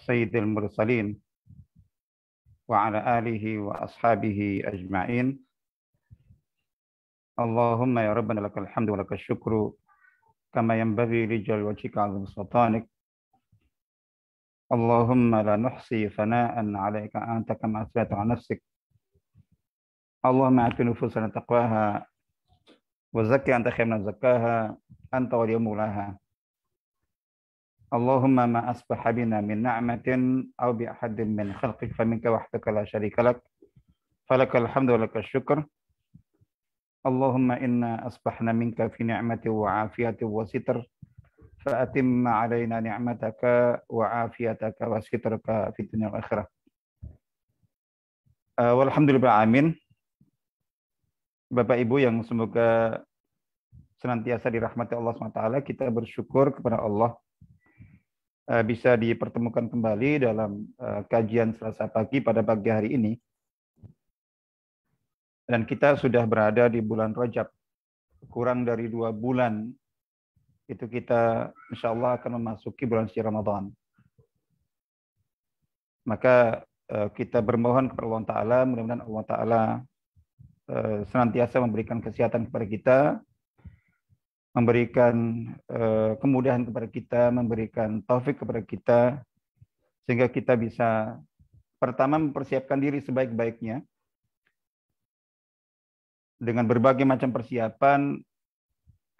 سيد المرسلين وعلى آله وأصحابه أجمعين. اللهم يا ربنا لك الحمد ولك الشكر كما ينبغي لجلال وجهك وعظيم سلطانك. اللهم لا نحصي ثناء عليك أنت كما أثنيت على نفسك. اللهم آت نفوسنا تقواها وزكي أنت خير من زكاها أنت ولي مولاها. اللهم ما أصبح بنا من نعمة أو بأحد من خلقك فمنك وحدك لا شريك لك، فلك الحمد ولك الشكر. اللهم إنا أصبحنا منك في نعمة وعافية وستر، فأتم علينا نعمتك وعافيتك وسترك في الدنيا والآخرة. Walhamdulillahirrahmanirrahim. Bapak Ibu yang semoga senantiasa dirahmati Allah SWT, kita bersyukur kepada Allah bisa dipertemukan kembali dalam kajian Selasa pagi pada pagi hari ini. Dan kita sudah berada di bulan Rajab. Kurang dari 2 bulan itu kita insya Allah akan memasuki bulan suci Ramadan. Maka kita bermohon kepada Allah Ta'ala, mudah-mudahan Allah Ta'ala senantiasa memberikan kesehatan kepada kita, memberikan kemudahan kepada kita, memberikan taufik kepada kita, sehingga kita bisa pertama mempersiapkan diri sebaik-baiknya dengan berbagai macam persiapan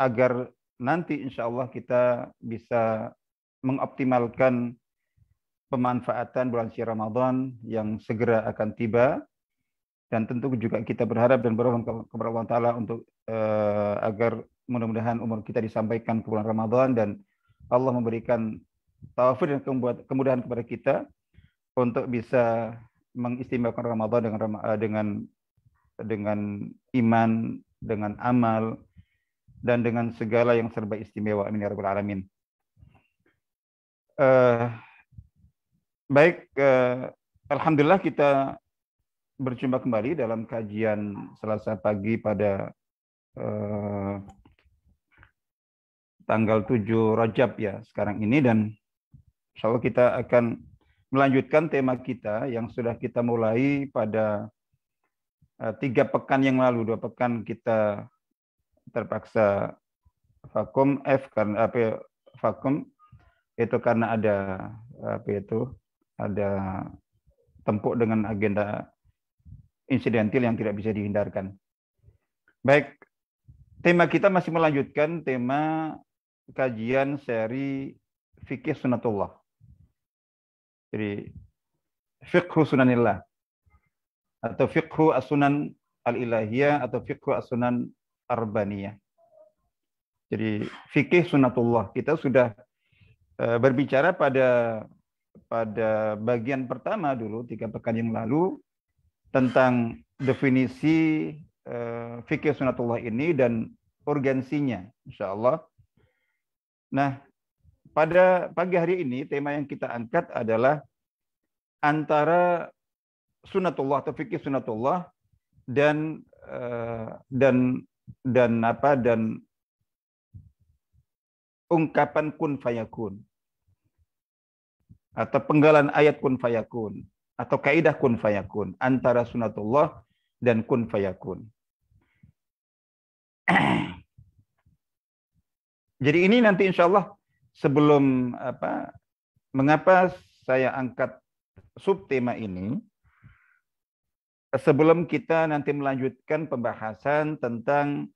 agar nanti insya Allah kita bisa mengoptimalkan pemanfaatan bulan suci Ramadan yang segera akan tiba. Dan tentu juga kita berharap dan berdoa kepada Allah Ta'ala untuk agar mudah-mudahan umur kita disampaikan ke bulan Ramadan dan Allah memberikan taufik dan kemudahan kepada kita untuk bisa mengistimewakan Ramadan dengan iman, dengan amal, dan dengan segala yang serba istimewa. Amin ya rabbal alamin. Baik, alhamdulillah kita berjumpa kembali dalam kajian Selasa pagi pada tanggal 7 Rajab ya sekarang ini, dan insya Allah kita akan melanjutkan tema kita yang sudah kita mulai pada 3 pekan yang lalu. 2 pekan kita terpaksa vakum karena vakum itu karena ada ada tempuk dengan agenda insidentil yang tidak bisa dihindarkan. Baik, tema kita masih melanjutkan tema kajian seri fikih sunatullah. Jadi fiqhu sunanillah atau fiqhu as-sunan al-ilahiyah atau fiqhu as-sunan arbaniyah. Jadi fikih sunatullah. Kita sudah berbicara pada bagian pertama dulu 3 pekan yang lalu tentang definisi fikih sunatullah ini dan urgensinya, insya Allah. Nah, pada pagi hari ini tema yang kita angkat adalah antara sunatullah atau fikih sunatullah dan ungkapan kun fayakun atau penggalan ayat kun fayakun atau kaidah kun fayakun, antara sunatullah dan kun fayakun. Jadi ini nanti insya Allah sebelum mengapa saya angkat subtema ini, sebelum kita nanti melanjutkan pembahasan tentang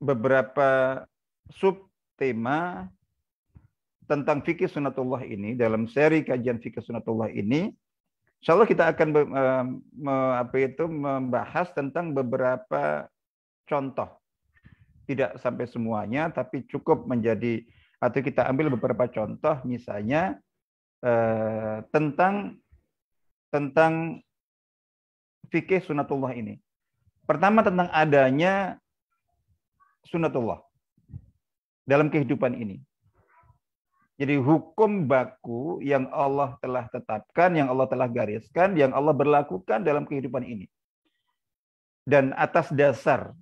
beberapa subtema tentang fikih sunatullah ini, dalam seri kajian fikih sunatullah ini, insya Allah kita akan membahas tentang beberapa contoh. Tidak sampai semuanya, tapi cukup menjadi, atau kita ambil beberapa contoh, misalnya tentang fikih sunatullah ini. Pertama, tentang adanya sunatullah dalam kehidupan ini. Jadi hukum baku yang Allah telah tetapkan, yang Allah telah gariskan, yang Allah berlakukan dalam kehidupan ini. Dan atas dasar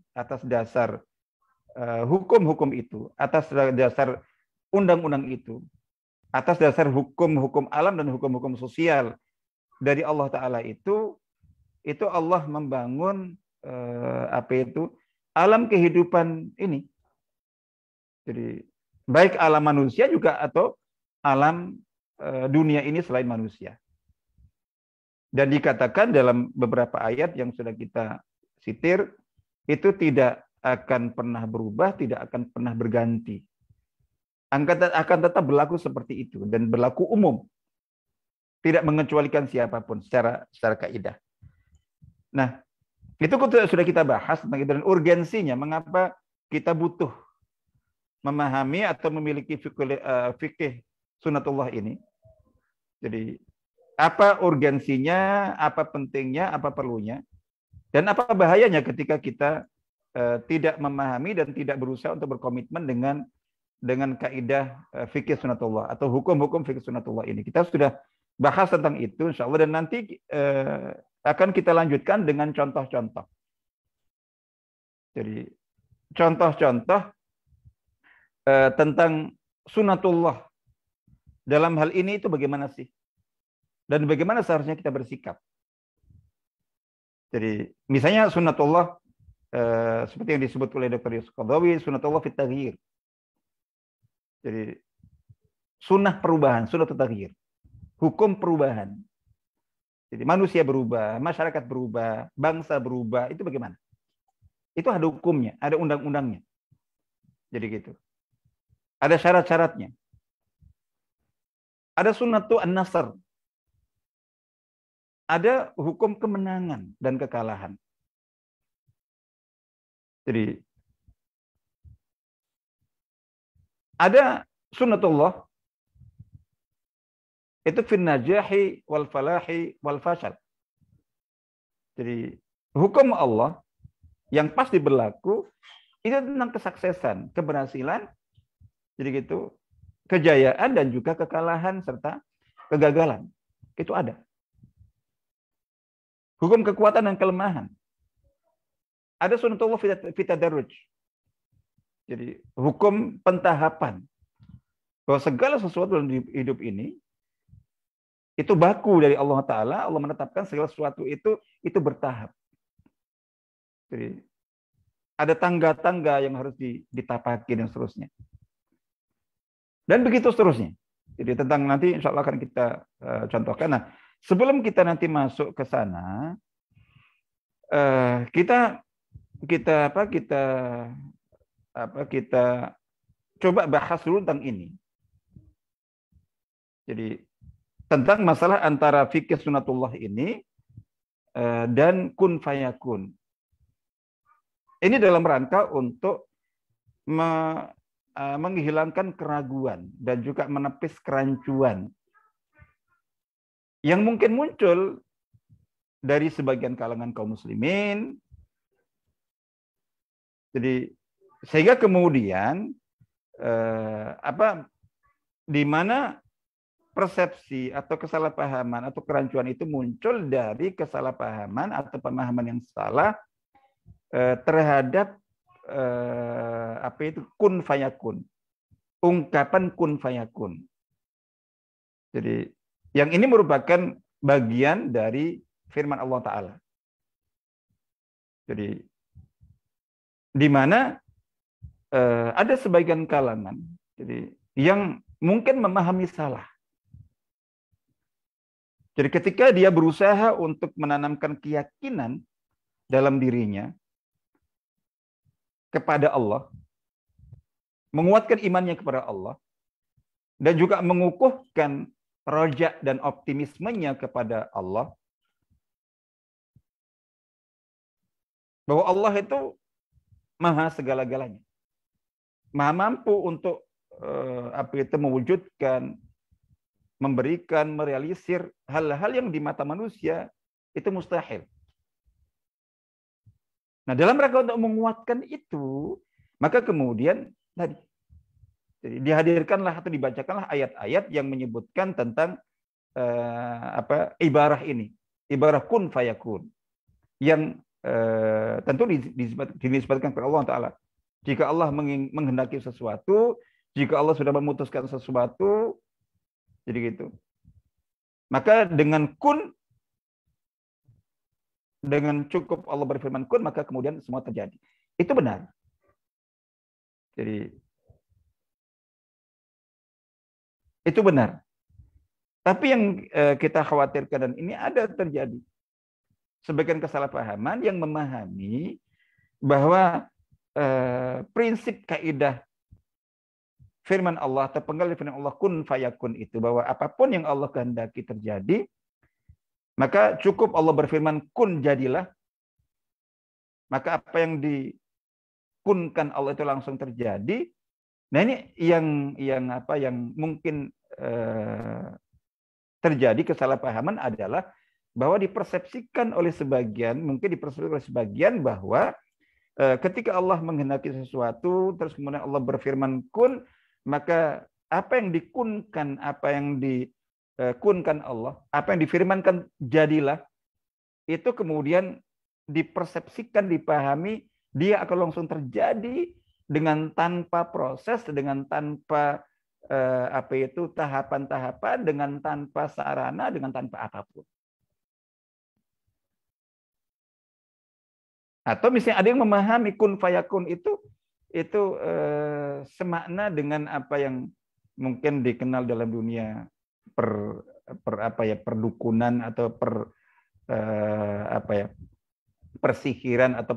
hukum-hukum itu, atas dasar undang-undang itu, atas dasar hukum-hukum alam dan hukum-hukum sosial dari Allah Ta'ala itu Allah membangun alam kehidupan ini. Jadi baik alam manusia juga atau alam dunia ini selain manusia. Dan dikatakan dalam beberapa ayat yang sudah kita sitir, itu tidak akan pernah berubah, tidak akan pernah berganti. Akan tetap berlaku seperti itu dan berlaku umum. Tidak mengecualikan siapapun secara kaidah. Nah, itu sudah kita bahas tentang itu dan urgensinya mengapa kita butuh memahami atau memiliki fikih sunatullah ini. Jadi apa urgensinya, apa pentingnya, apa perlunya, dan apa bahayanya ketika kita tidak memahami dan tidak berusaha untuk berkomitmen dengan kaidah fikih sunatullah atau hukum-hukum fikih sunatullah ini. Kita sudah bahas tentang itu insya Allah dan nanti akan kita lanjutkan dengan contoh-contoh. Jadi contoh-contoh tentang sunatullah dalam hal ini itu bagaimana sih? Dan bagaimana seharusnya kita bersikap. Jadi misalnya sunatullah seperti yang disebut oleh Dr. Yusuf Qaradawi, sunatullah fit taghyir. Jadi sunnah perubahan, sunnatut taghyir. Hukum perubahan. Jadi manusia berubah, masyarakat berubah, bangsa berubah, itu bagaimana? Itu ada hukumnya, ada undang-undangnya. Jadi gitu. Ada syarat-syaratnya. Ada sunnatu an-nasr. Ada hukum kemenangan dan kekalahan. Jadi ada sunnatullah itu fin najahi wal falahi wal fashal. Jadi hukum Allah yang pasti berlaku itu tentang kesuksesan, keberhasilan, jadi gitu, kejayaan dan juga kekalahan serta kegagalan. Itu ada. Hukum kekuatan dan kelemahan. Ada sunnatullah fit tadarruj. Jadi hukum pentahapan. Bahwa segala sesuatu dalam hidup ini itu baku dari Allah Ta'ala. Allah menetapkan segala sesuatu itu bertahap. Jadi ada tangga-tangga yang harus ditapaki dan seterusnya. Dan begitu seterusnya. Jadi tentang nanti insya Allah akan kita contohkan. Nah, sebelum kita nanti masuk ke sana, kita coba bahas dulu tentang ini. Jadi tentang masalah antara fikih sunatullah ini dan kun fayakun. Ini dalam rangka untuk menghilangkan keraguan dan juga menepis kerancuan yang mungkin muncul dari sebagian kalangan kaum muslimin. Jadi sehingga kemudian di mana persepsi atau kesalahpahaman atau kerancuan itu muncul dari kesalahpahaman atau pemahaman yang salah terhadap kun fayakun, ungkapan kun fayakun. Jadi yang ini merupakan bagian dari firman Allah Ta'ala. Jadi di mana ada sebagian kalangan jadi yang mungkin memahami salah. Jadi ketika dia berusaha untuk menanamkan keyakinan dalam dirinya kepada Allah, menguatkan imannya kepada Allah, dan juga mengukuhkan roja dan optimismenya kepada Allah, bahwa Allah itu maha segala-galanya, maha mampu untuk mewujudkan, memberikan, merealisir hal-hal yang di mata manusia itu mustahil. Nah, dalam rangka untuk menguatkan itu, maka kemudian tadi dihadirkanlah atau dibacakanlah ayat-ayat yang menyebutkan tentang ibarah ini, ibarah kun fayakun, yang tentu dinisbatkan kepada Allah Ta'ala. Jika Allah menghendaki sesuatu, Jika Allah sudah memutuskan sesuatu, jadi gitu. Maka dengan kun, dengan cukup Allah berfirman kun, maka kemudian semua terjadi. Itu benar. Jadi itu benar. Tapi yang kita khawatirkan, dan ini ada terjadi sebagian kesalahpahaman yang memahami bahwa prinsip kaidah firman Allah, terpenggal di firman Allah kun fayakun itu, bahwa apapun yang Allah kehendaki terjadi, maka cukup Allah berfirman kun jadilah, maka apa yang dikunkan Allah itu langsung terjadi. Nah ini yang mungkin terjadi kesalahpahaman adalah bahwa dipersepsikan oleh sebagian, mungkin dipersepsikan oleh sebagian bahwa ketika Allah menghendaki sesuatu, terus kemudian Allah berfirman kun, maka apa yang dikunkan, apa yang dikunkan Allah, apa yang difirmankan jadilah, itu kemudian dipersepsikan, dipahami, dia akan langsung terjadi dengan tanpa proses, dengan tanpa tahapan-tahapan, dengan tanpa sarana, dengan tanpa apapun. Atau misalnya ada yang memahami kun fayakun itu semakna dengan apa yang mungkin dikenal dalam dunia perdukunan atau persihiran atau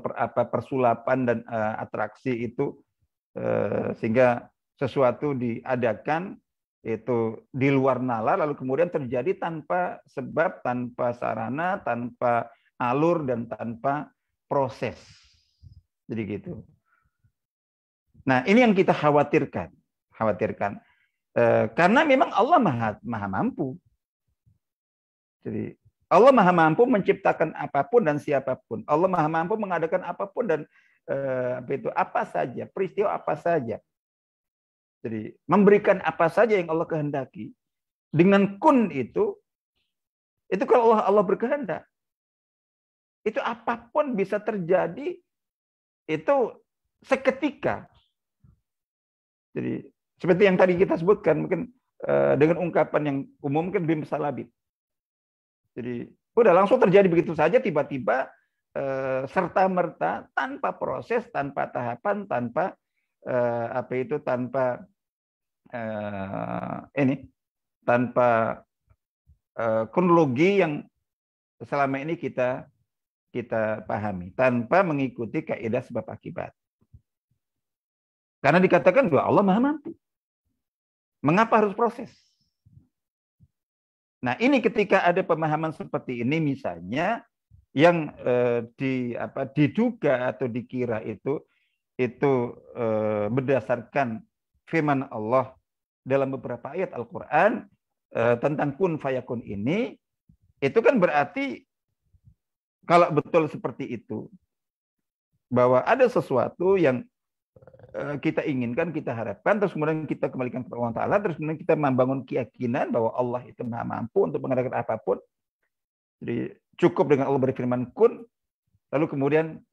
persulapan dan atraksi itu, sehingga sesuatu diadakan itu di luar nalar, lalu kemudian terjadi tanpa sebab, tanpa sarana, tanpa alur, dan tanpa proses. Jadi gitu. Nah, ini yang kita khawatirkan. Karena memang Allah maha mampu. Jadi Allah maha mampu menciptakan apapun dan siapapun. Allah maha mampu mengadakan apapun dan apa saja, peristiwa apa saja. Jadi memberikan apa saja yang Allah kehendaki. Dengan kun itu kalau Allah berkehendak, itu apapun bisa terjadi, itu seketika. Jadi seperti yang tadi kita sebutkan, mungkin dengan ungkapan yang umum mungkin bim salabit. Jadi udah langsung terjadi begitu saja, tiba-tiba serta merta, tanpa proses, tanpa tahapan, tanpa tanpa kronologi yang selama ini kita pahami, tanpa mengikuti kaidah sebab akibat. Karena dikatakan bahwa Allah maha mampu. Mengapa harus proses? Nah, ini ketika ada pemahaman seperti ini, misalnya yang diduga atau dikira itu berdasarkan firman Allah dalam beberapa ayat Al-Quran tentang kun fayakun ini, itu kan berarti kalau betul seperti itu, bahwa ada sesuatu yang kita inginkan, kita harapkan, terus kemudian kita kembalikan kepada Allah Ta'ala, terus kemudian kita membangun keyakinan bahwa Allah itu maha mampu untuk mengadakan apapun. Jadi cukup dengan Allah berfirman kun, lalu kemudian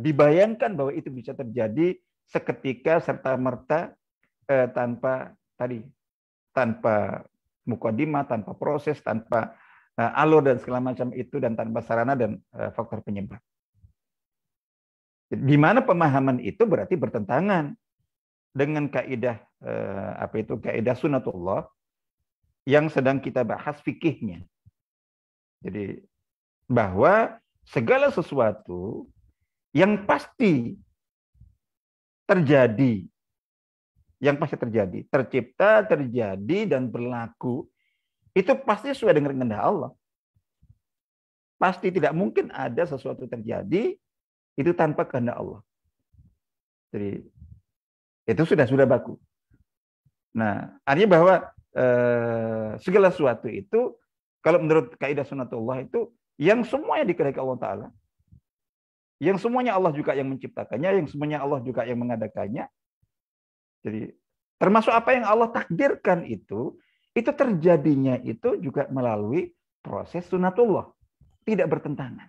dibayangkan bahwa itu bisa terjadi seketika serta-merta, tanpa mukadimah, tanpa proses, tanpa alur dan segala macam itu, dan tanpa sarana dan faktor penyebab. Di mana pemahaman itu berarti bertentangan dengan kaidah kaidah sunatullah yang sedang kita bahas fikihnya. Jadi bahwa segala sesuatu yang pasti terjadi, tercipta, terjadi, dan berlaku, itu pasti sesuai dengan kehendak Allah. Pasti tidak mungkin ada sesuatu terjadi itu tanpa kehendak Allah. Jadi itu sudah baku. Nah, artinya bahwa segala sesuatu itu, kalau menurut kaidah sunatullah itu, yang semuanya dikehendaki Allah Ta'ala, yang semuanya Allah juga yang menciptakannya, yang semuanya Allah juga yang mengadakannya. Jadi termasuk apa yang Allah takdirkan itu terjadinya itu juga melalui proses sunatullah, tidak bertentangan.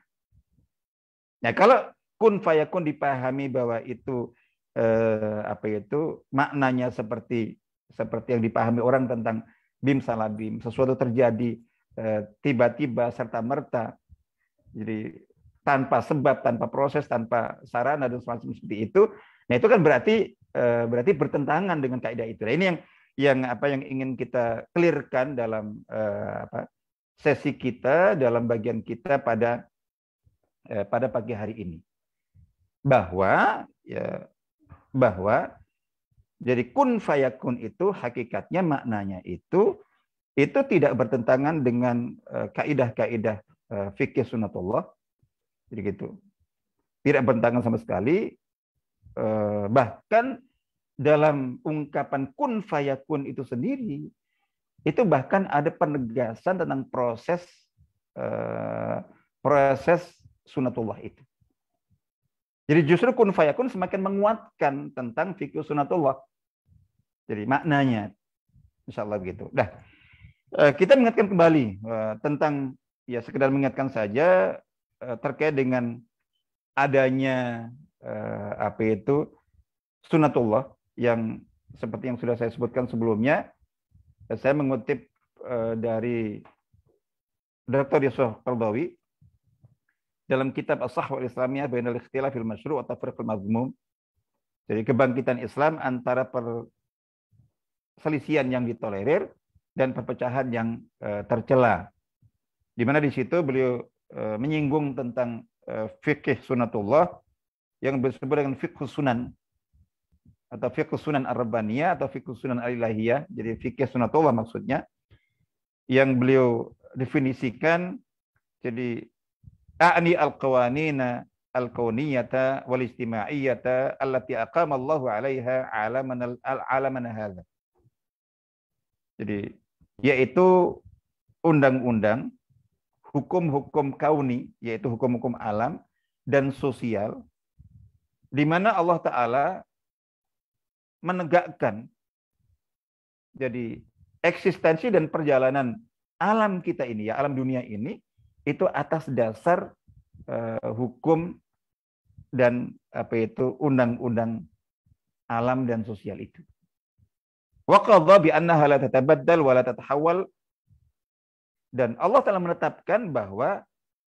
Nah, kalau kun fayakun dipahami bahwa itu apa itu maknanya seperti yang dipahami orang tentang bim salah bim, sesuatu terjadi tiba-tiba serta merta, jadi tanpa sebab, tanpa proses, tanpa sarana dan semacam seperti itu. Nah itu kan berarti bertentangan dengan kaidah itu. Nah, ini yang ingin kita clearkan dalam sesi kita, dalam bagian kita pada pagi hari ini, bahwa jadi kun fayakun itu hakikatnya, maknanya itu tidak bertentangan dengan kaidah-kaidah fikih sunnatullah. Jadi gitu, tidak bertentangan sama sekali. Bahkan dalam ungkapan kun fayakun itu sendiri, itu bahkan ada penegasan tentang proses sunnatullah itu. Jadi justru kun fayakun semakin menguatkan tentang fikih sunnatullah. Jadi maknanya, insya Allah begitu. Nah, kita mengingatkan kembali tentang, ya sekedar mengingatkan saja terkait dengan adanya sunnatullah yang seperti yang sudah saya sebutkan sebelumnya. Saya mengutip dari Dr. Yusuf Qaradawi dalam kitab As-Sahwah Al-Islamiyah Bainal Ikhtilaf fil Masyru' wa Tafriq al-Mazmum. Jadi kebangkitan Islam antara perselisihan yang ditolerir dan perpecahan yang tercela. Di mana di situ beliau menyinggung tentang fikih sunnatullah yang disebut dengan fikih sunan atau fikih sunan ar-rabbaniyah atau fikih sunan al-ilahiyah. Jadi fikih sunnatullah maksudnya yang beliau definisikan, jadi a'ni al-qawanina al-kauniyata wal istima'iyata allati aqama Allahu 'alaiha 'alaman hadza. Jadi yaitu undang-undang, hukum-hukum kauni, yaitu hukum-hukum alam dan sosial, di mana Allah Ta'ala menegakkan jadi eksistensi dan perjalanan alam kita ini, ya alam dunia ini, itu atas dasar hukum dan undang-undang alam dan sosial itu. Wa qadha bi annaha la tatabaddal wa la tatahawwal, dan Allah telah menetapkan bahwa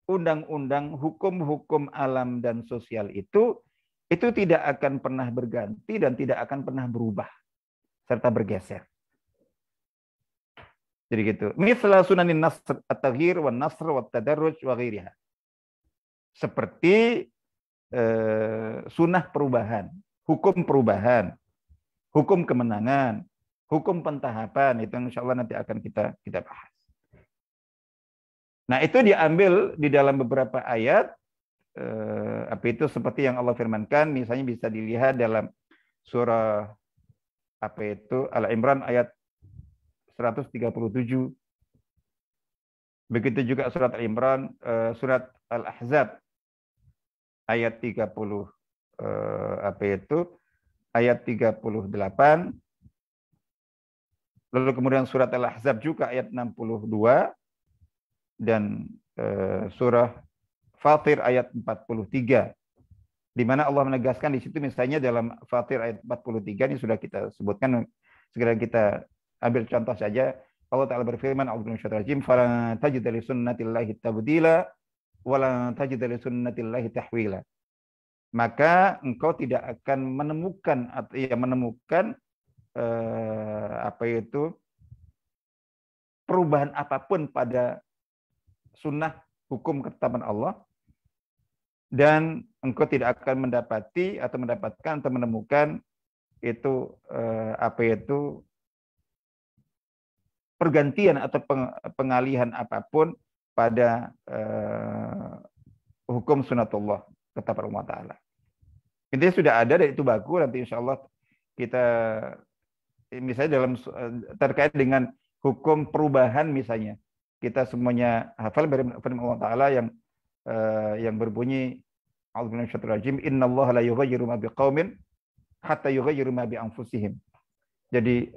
undang-undang, hukum-hukum alam dan sosial itu tidak akan pernah berganti dan tidak akan pernah berubah serta bergeser. Jadi gitu. Mithla sunanin nasr at-taghyir wan nasr wat tadarruj wa ghairiha. Seperti sunnah perubahan, hukum perubahan, hukum kemenangan, hukum pentahapan, itu insyaallah nanti akan kita bahas. Nah, itu diambil di dalam beberapa ayat seperti yang Allah firmankan, misalnya bisa dilihat dalam surah Al-Imran ayat 137. Begitu juga surat Al-Imran, surat Al-Ahzab ayat 30 ayat 38. Lalu kemudian surat Al-Ahzab juga ayat 62 dan surah Fatir ayat 43. Di mana Allah menegaskan di situ, misalnya dalam Fatir ayat 43 ini sudah kita sebutkan, segera kita ambil contoh saja. Allah Ta'ala berfirman, a'udzu minasyaitonir rajim, "Fala tajida li sunnatillahi tabdila wa la tajida li sunnatillahi tahwila." Maka engkau tidak akan menemukan perubahan apapun pada sunnah hukum ketetapan Allah, dan engkau tidak akan mendapatkan atau menemukan itu pergantian atau pengalihan apapun pada hukum sunnatullah ketetapan Allah Ta'ala. Intinya sudah ada dan itu bagus. Nanti insya Allah kita misalnya dalam terkait dengan hukum perubahan, misalnya kita semuanya hafal firman Allah Ta'ala yang berbunyi, a'udzu minasyaitonir rajim, innallaha la yughayyiru ma biqaumin hatta yughayyiru ma bi anfusihim. Jadi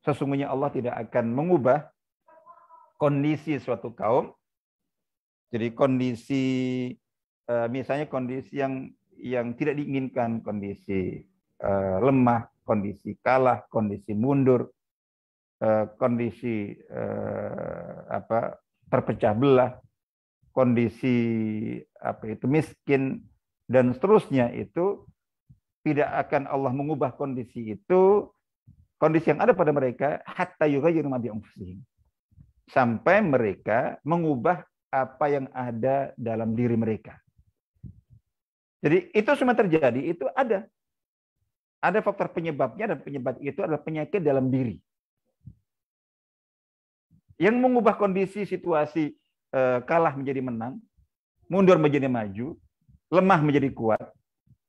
sesungguhnya Allah tidak akan mengubah kondisi suatu kaum. Jadi kondisi misalnya kondisi yang tidak diinginkan, kondisi lemah, kondisi kalah, kondisi mundur, kondisi terpecah belah, kondisi miskin dan seterusnya, itu tidak akan Allah mengubah kondisi itu, kondisi yang ada pada mereka, hatta yughayyiru ma bi anfusihim, sampai mereka mengubah apa yang ada dalam diri mereka. Jadi itu semua terjadi, itu ada faktor penyebabnya, dan penyebab itu adalah penyakit dalam diri yang mengubah kondisi situasi kalah menjadi menang, mundur menjadi maju, lemah menjadi kuat,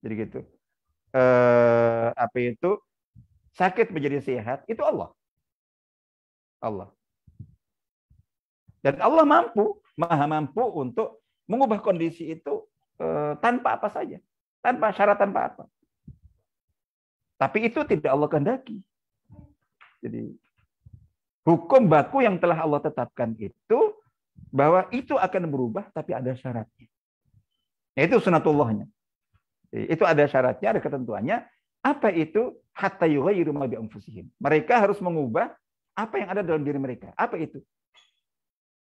jadi gitu. Sakit menjadi sehat, itu Allah. Dan Allah maha mampu untuk mengubah kondisi itu tanpa apa saja, tanpa syarat, tanpa apa. Tapi itu tidak Allah kehendaki. Jadi hukum baku yang telah Allah tetapkan itu, bahwa itu akan berubah, tapi ada syaratnya. Yaitu sunatullahnya. Itu ada syaratnya, ada ketentuannya. Apa itu? Hatta yughayyiru ma bi anfusihim. Mereka harus mengubah apa yang ada dalam diri mereka. Apa itu?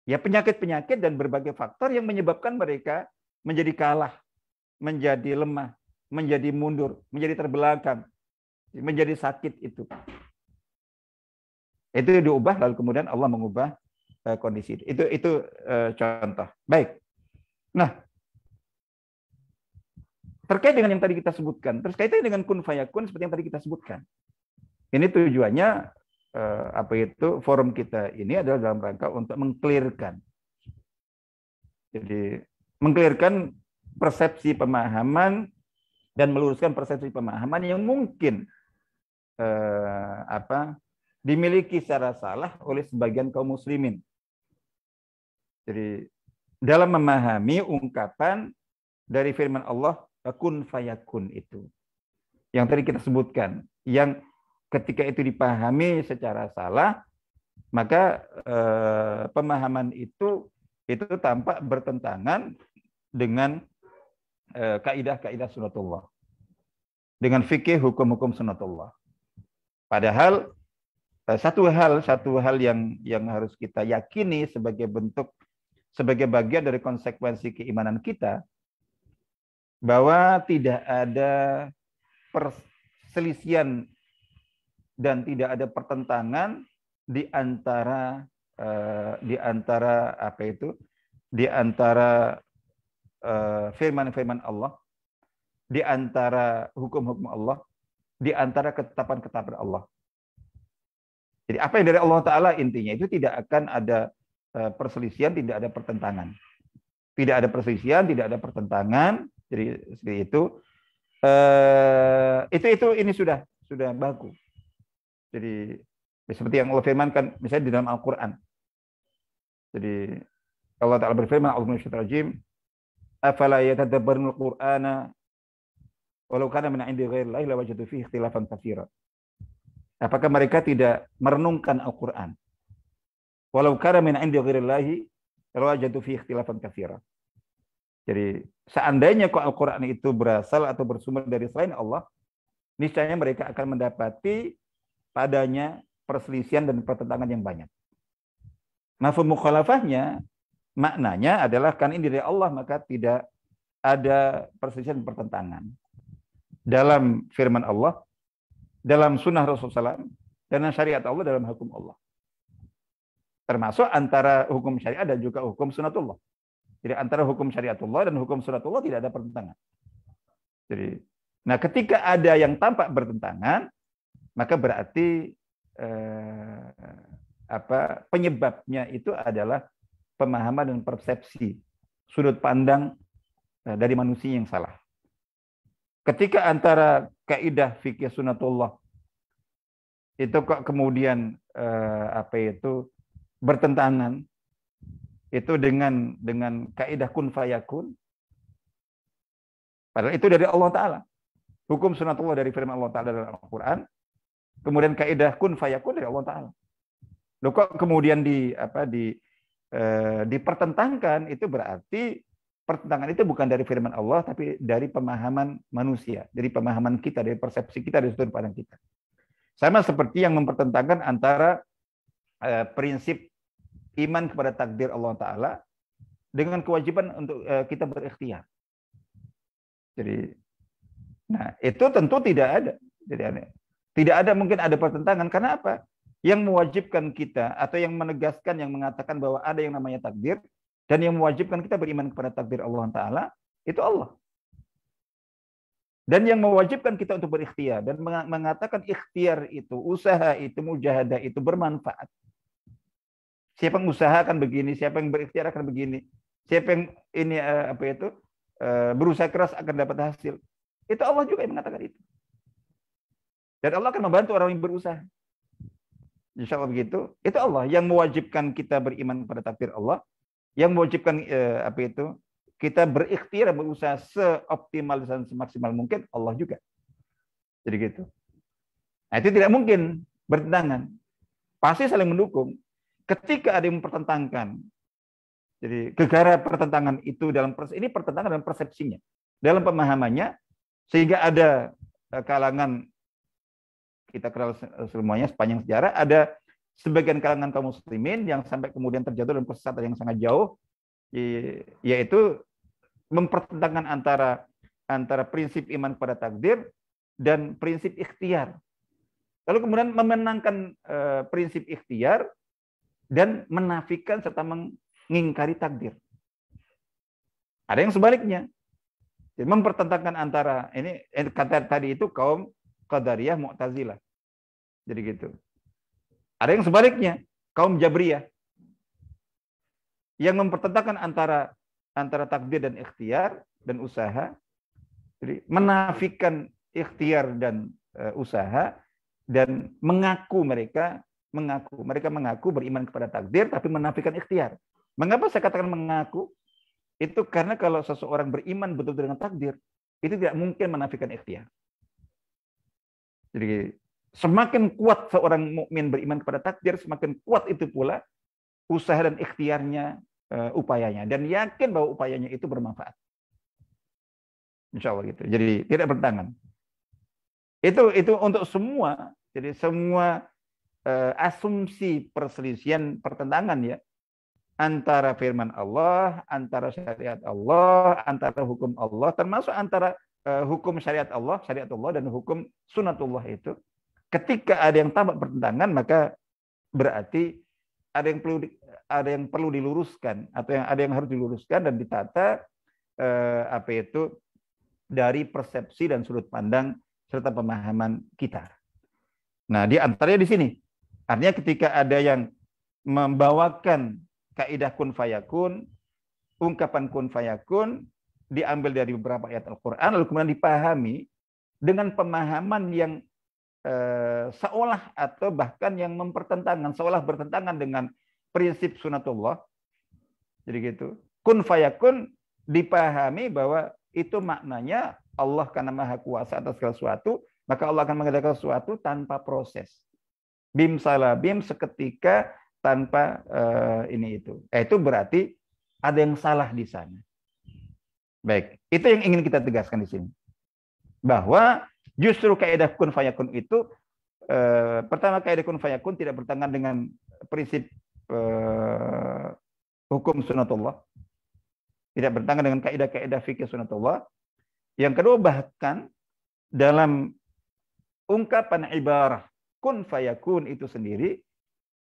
Ya, penyakit-penyakit dan berbagai faktor yang menyebabkan mereka menjadi kalah, menjadi lemah, menjadi mundur, menjadi terbelakang, menjadi sakit itu. Itu diubah, lalu kemudian Allah mengubah kondisi itu. Itu contoh. Baik. Nah, terkait dengan yang tadi kita sebutkan, terus kaitannya dengan kun fayakun seperti yang tadi kita sebutkan. Ini tujuannya forum kita ini adalah dalam rangka untuk mengklirkan. Jadi mengklirkan persepsi pemahaman dan meluruskan persepsi pemahaman yang mungkin dimiliki secara salah oleh sebagian kaum muslimin. Jadi dalam memahami ungkapan dari firman Allah kun fayakun itu, yang tadi kita sebutkan, yang ketika itu dipahami secara salah, maka pemahaman itu tampak bertentangan dengan kaidah-kaidah sunatullah, dengan fikih hukum-hukum sunatullah. Padahal satu hal yang harus kita yakini sebagai bagian dari konsekuensi keimanan kita, bahwa tidak ada perselisihan dan tidak ada pertentangan di antara firman-firman Allah, di antara hukum-hukum Allah, di antara ketetapan-ketetapan Allah. Jadi apa yang dari Allah Ta'ala, intinya itu tidak akan ada perselisihan, tidak ada pertentangan. Tidak ada perselisihan, tidak ada pertentangan. Jadi seperti itu. Ini sudah baku. Jadi seperti yang Allah firmankan misalnya di dalam Al-Qur'an. Jadi Allah Ta'ala berfirman, a'udzu minasyaitonir rajim, afala yatadabbarunal qur'ana walau kana min 'indi ghairillahi lawajadu fihi ikhtilafan katsira. Apakah mereka tidak merenungkan Al-Qur'an? Walau kana min 'indi ghairillahi lawajadu fihi ikhtilafan katsira. Jadi seandainya kok Al-Qur'an itu berasal atau bersumber dari selain Allah, niscaya mereka akan mendapati padanya perselisihan dan pertentangan yang banyak. Mafhum mukhalafahnya, maknanya adalah kan ini dari Allah, maka tidak ada perselisihan dan pertentangan dalam firman Allah, dalam sunnah Rasulullah SAW, dan syariat Allah dalam hukum Allah. Termasuk antara hukum syariat dan juga hukum sunatullah. Jadi antara hukum syariatullah dan hukum sunatullah tidak ada pertentangan. Jadi, nah ketika ada yang tampak bertentangan, maka berarti penyebabnya itu adalah pemahaman dan persepsi sudut pandang dari manusia yang salah. Ketika antara kaidah fikih sunatullah itu kok kemudian bertentangan itu dengan kaidah kun fayakun, padahal itu dari Allah Ta'ala. Hukum sunatullah dari firman Allah Ta'ala dalam Al-Quran, kemudian kaidah kun fayakun dari Allah Ta'ala. Loh, kok kemudian dipertentangkan, itu berarti pertentangan itu bukan dari firman Allah, tapi dari pemahaman manusia, dari pemahaman kita, dari persepsi kita, dari sudut pandang kita. Sama seperti yang mempertentangkan antara prinsip iman kepada takdir Allah Ta'ala dengan kewajiban untuk kita berikhtiar. Jadi, nah itu tentu tidak ada. Jadi tidak ada, mungkin ada pertentangan. Karena apa? Yang mewajibkan kita atau yang menegaskan, yang mengatakan bahwa ada yang namanya takdir, dan yang mewajibkan kita beriman kepada takdir Allah Ta'ala, itu Allah. Dan yang mewajibkan kita untuk berikhtiar, dan mengatakan ikhtiar itu, usaha itu, mujahadah itu bermanfaat. Siapa yang usaha akan begini, siapa yang berikhtiar akan begini. Siapa yang ini berusaha keras akan dapat hasil. Itu Allah juga yang mengatakan itu. Dan Allah akan membantu orang yang berusaha. Insya Allah begitu. Itu Allah yang mewajibkan kita beriman kepada takdir Allah. Yang mewajibkan kita berikhtiar, berusaha seoptimal dan semaksimal mungkin, Allah juga. Jadi gitu. Nah, itu tidak mungkin bertentangan. Pasti saling mendukung. Ketika ada yang mempertentangkan, jadi gegara pertentangan itu ini pertentangan dalam persepsinya, dalam pemahamannya, sehingga ada kalangan, kita kenal semuanya sepanjang sejarah, ada sebagian kalangan kaum muslimin yang sampai kemudian terjatuh dalam kesesatan yang sangat jauh, yaitu mempertentangkan antara prinsip iman kepada takdir dan prinsip ikhtiar. Lalu kemudian memenangkan prinsip ikhtiar dan menafikan serta mengingkari takdir. Ada yang sebaliknya. Jadi mempertentangkan antara ini kata tadi itu kaum Qadariyah, Mu'tazilah. Jadi gitu. Ada yang sebaliknya, kaum Jabriyah, yang mempertentangkan antara takdir dan ikhtiar dan usaha. Jadi menafikan ikhtiar dan usaha, dan mereka mengaku beriman kepada takdir tapi menafikan ikhtiar. Mengapa saya katakan mengaku? Itu karena kalau seseorang beriman betul-betul dengan takdir, itu tidak mungkin menafikan ikhtiar. Jadi semakin kuat seorang mukmin beriman kepada takdir, semakin kuat itu pula usaha dan ikhtiarnya, upayanya, dan yakin bahwa upayanya itu bermanfaat. Insya Allah gitu. Jadi tidak bertentangan. Itu untuk semua. Jadi semua asumsi perselisihan, pertentangan ya, antara firman Allah, antara syariat Allah, antara hukum Allah, termasuk antara hukum syariat Allah dan hukum sunatullah itu. Ketika ada yang tampak pertentangan, maka berarti ada yang perlu diluruskan, atau ada yang harus diluruskan dan ditata dari persepsi dan sudut pandang serta pemahaman kita. Nah, di antaranya di sini. Artinya ketika ada yang membawakan kaidah kun fayakun, ungkapan kun fayakun diambil dari beberapa ayat Al-Qur'an, lalu kemudian dipahami dengan pemahaman yang seolah atau bahkan yang mempertentangkan, seolah bertentangan dengan prinsip sunatullah. Jadi gitu. Kun fayakun dipahami bahwa itu maknanya Allah karena maha kuasa atas segala sesuatu, maka Allah akan mengerjakan sesuatu tanpa proses. Bim salah bim, seketika, tanpa ini itu. Itu berarti ada yang salah di sana. Baik, itu yang ingin kita tegaskan di sini. Bahwa justru kaidah kun fayakun itu, pertama kaidah kun fayakun tidak bertentangan dengan prinsip hukum sunatullah. Tidak bertentangan dengan kaidah-kaidah fikih sunatullah. Yang kedua, bahkan dalam ungkapan ibarah kun fayakun itu sendiri,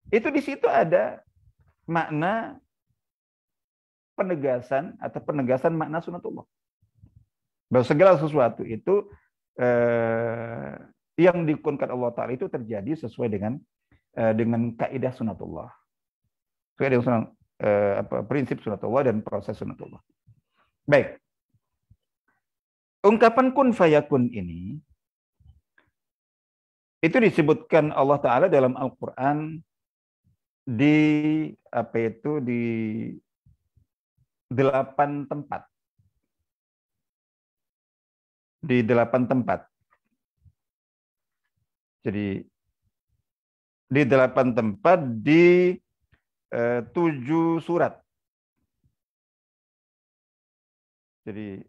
itu di situ ada makna penegasan atau penegasan makna sunatullah. Bahwa segala sesuatu itu yang dikunkan Allah Ta'ala itu terjadi sesuai dengan kaidah sunatullah. Sesuai dengan prinsip sunatullah dan proses sunatullah. Baik. Ungkapan kun fayakun ini itu disebutkan Allah Ta'ala dalam Al-Quran di 8 tempat. Di 8 tempat. Jadi di 8 tempat di 7 surat. Jadi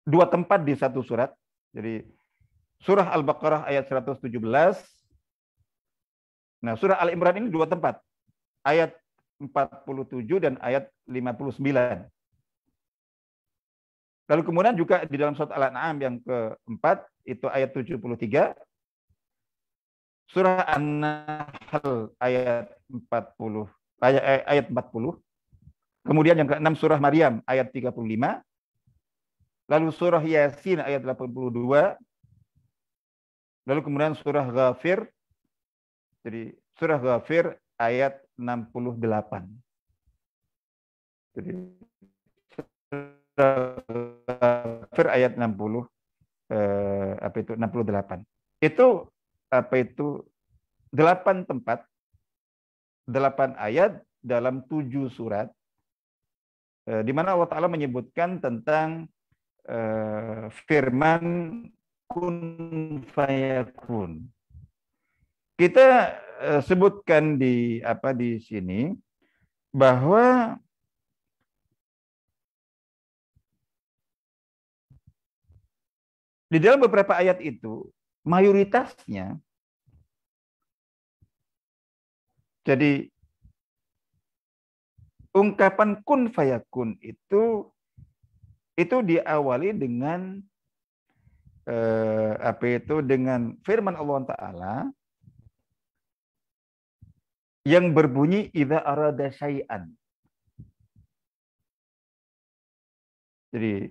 dua tempat di satu surat. Jadi surah Al-Baqarah ayat 117. Nah, surah Al-Imran ini dua tempat. Ayat 47 dan ayat 59. Lalu kemudian juga di dalam surat Al-An'am yang keempat, itu ayat 73. Surah An-Nahl ayat 40, ayat 40. Kemudian yang keenam surah Maryam ayat 35. Lalu surah Yasin ayat 82. Lalu kemudian surah Ghafir. Jadi surah Ghafir ayat 68. Jadi Ghafir ayat 60 68. Itu 8 tempat, 8 ayat dalam 7 surat di mana Allah Ta'ala menyebutkan tentang firman kun fayakun. Kita sebutkan di sini bahwa di dalam beberapa ayat itu mayoritasnya jadi ungkapan kun fayakun itu diawali dengan dengan firman Allah Ta'ala yang berbunyi idza arada syai'an. Jadi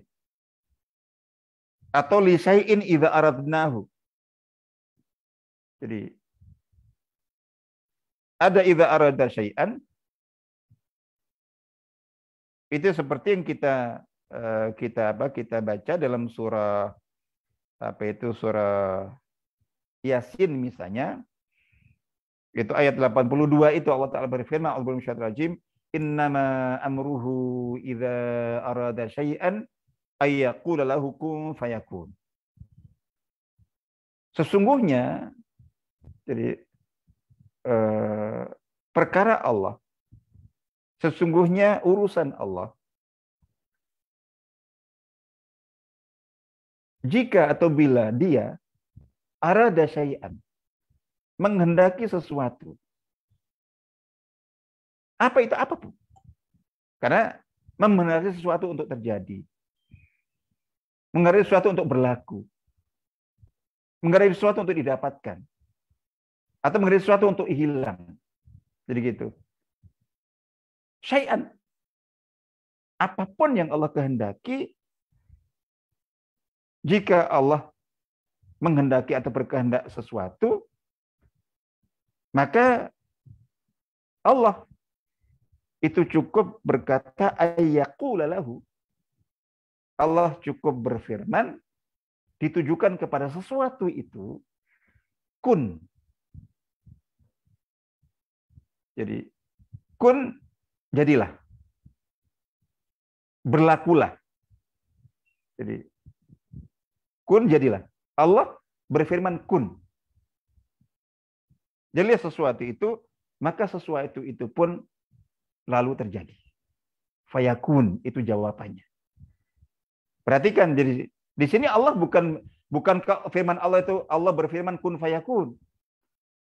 atau li syai'in idza aradnahu. Jadi ada idza arada syai'an itu seperti yang kita baca dalam surah surah Yasin misalnya. Itu ayat 82 itu Allah Ta'ala berfirman, A'udzu billahi minasyaitonir rajim, innama amruhu idza arada syai'an ay yaqula lahu kun fayakun. Sesungguhnya jadi perkara Allah, sesungguhnya urusan Allah, jika atau bila dia arada syai'an, menghendaki sesuatu. Apa itu? Apapun. Karena menghendaki sesuatu untuk terjadi. Menghendaki sesuatu untuk berlaku. Menghendaki sesuatu untuk didapatkan. Atau menghendaki sesuatu untuk hilang. Jadi gitu. Syai'an. Apapun yang Allah kehendaki, jika Allah menghendaki atau berkehendak sesuatu, maka Allah itu cukup berkata ayyaqula lahu. Allah cukup berfirman ditujukan kepada sesuatu itu kun. Jadi kun jadilah. Berlakulah. Jadi kun jadilah. Allah berfirman kun. Jadi sesuatu itu, maka sesuatu itu pun lalu terjadi. Fayakun itu jawabannya. Perhatikan, jadi di sini Allah bukan firman Allah itu Allah berfirman kun fayakun.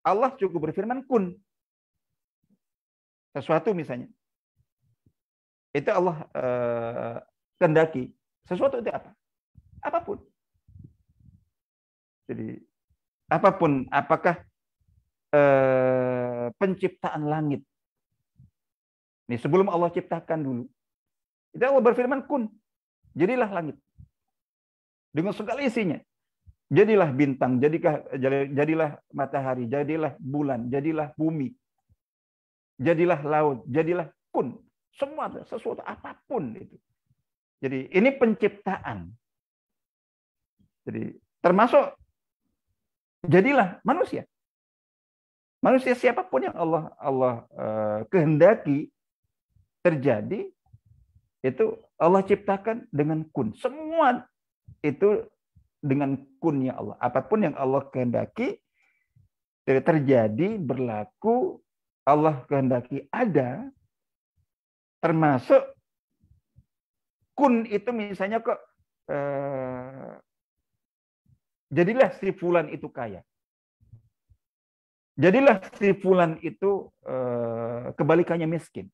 Allah cukup berfirman kun. Sesuatu misalnya. Itu Allah kehendaki. Sesuatu itu apa? Apapun. Jadi apapun, apakah penciptaan langit. Ini sebelum Allah ciptakan dulu. Itu Allah berfirman kun. Jadilah langit. Dengan segala isinya. Jadilah bintang, jadilah matahari, jadilah bulan, jadilah bumi. Jadilah laut, jadilah kun. Semua sesuatu apapun itu. Jadi ini penciptaan. Jadi termasuk jadilah manusia. Manusia siapapun yang Allah kehendaki terjadi, itu Allah ciptakan dengan kun. Semua itu dengan kunnya Allah. Apapun yang Allah kehendaki terjadi, berlaku, Allah kehendaki ada, termasuk kun itu misalnya kok jadilah si fulan itu kaya. Jadilah si fulan itu kebalikannya miskin.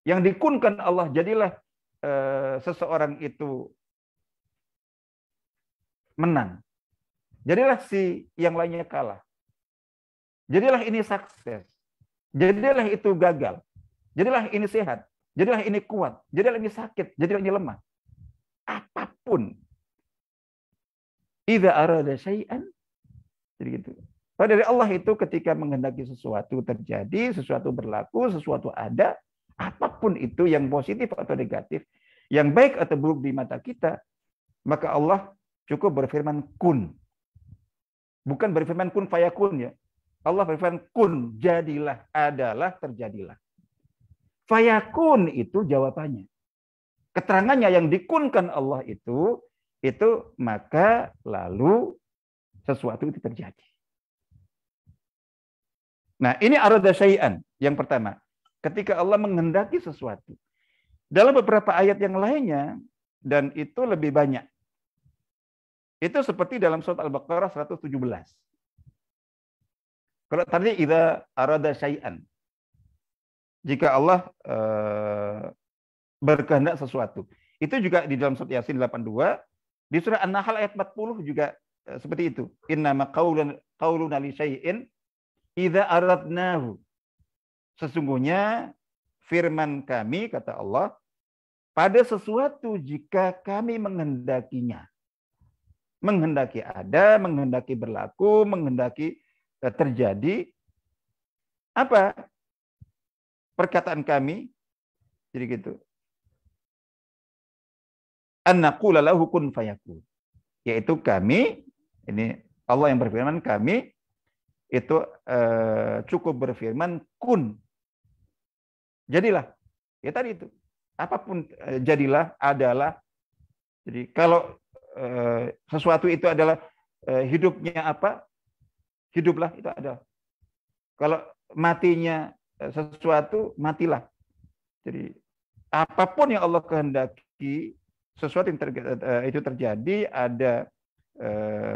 Yang dikunkan Allah, jadilah seseorang itu menang. Jadilah si yang lainnya kalah. Jadilah ini sukses. Jadilah itu gagal. Jadilah ini sehat. Jadilah ini kuat. Jadilah ini sakit. Jadilah ini lemah. Apapun. Idza arada syai'an. Jadi gitu. Pada dari Allah itu ketika menghendaki sesuatu terjadi, sesuatu berlaku, sesuatu ada, apapun itu yang positif atau negatif, yang baik atau buruk di mata kita, maka Allah cukup berfirman kun. Bukan berfirman kun fayakun ya. Allah berfirman kun, jadilah, adalah, terjadilah. Fayakun itu jawabannya. Keterangannya yang dikunkan Allah itu maka lalu sesuatu itu terjadi. Nah, ini arada syai'an yang pertama. Ketika Allah menghendaki sesuatu. Dalam beberapa ayat yang lainnya, dan itu lebih banyak. Itu seperti dalam surat Al-Baqarah 117. Kalau tadi idza arada syai'an. Jika Allah berkehendak sesuatu. Itu juga di dalam surat Yasin 82. Di surah An-Nahl ayat 40 juga seperti itu. Innama qauluna li syai'in idza aradnahu. Sesungguhnya firman kami, kata Allah, pada sesuatu jika kami menghendakinya. Menghendaki ada, menghendaki berlaku, menghendaki terjadi. Apa perkataan kami? Jadi gitu. An naqula lahu kun fayakun. Yaitu kami, ini Allah yang berfirman, kami itu cukup berfirman kun. Jadilah. Ya tadi itu. Apapun jadilah, adalah. Jadi kalau sesuatu itu adalah hidupnya apa? Hiduplah, itu adalah. Kalau matinya sesuatu, matilah. Jadi apapun yang Allah kehendaki, sesuatu yang itu terjadi, ada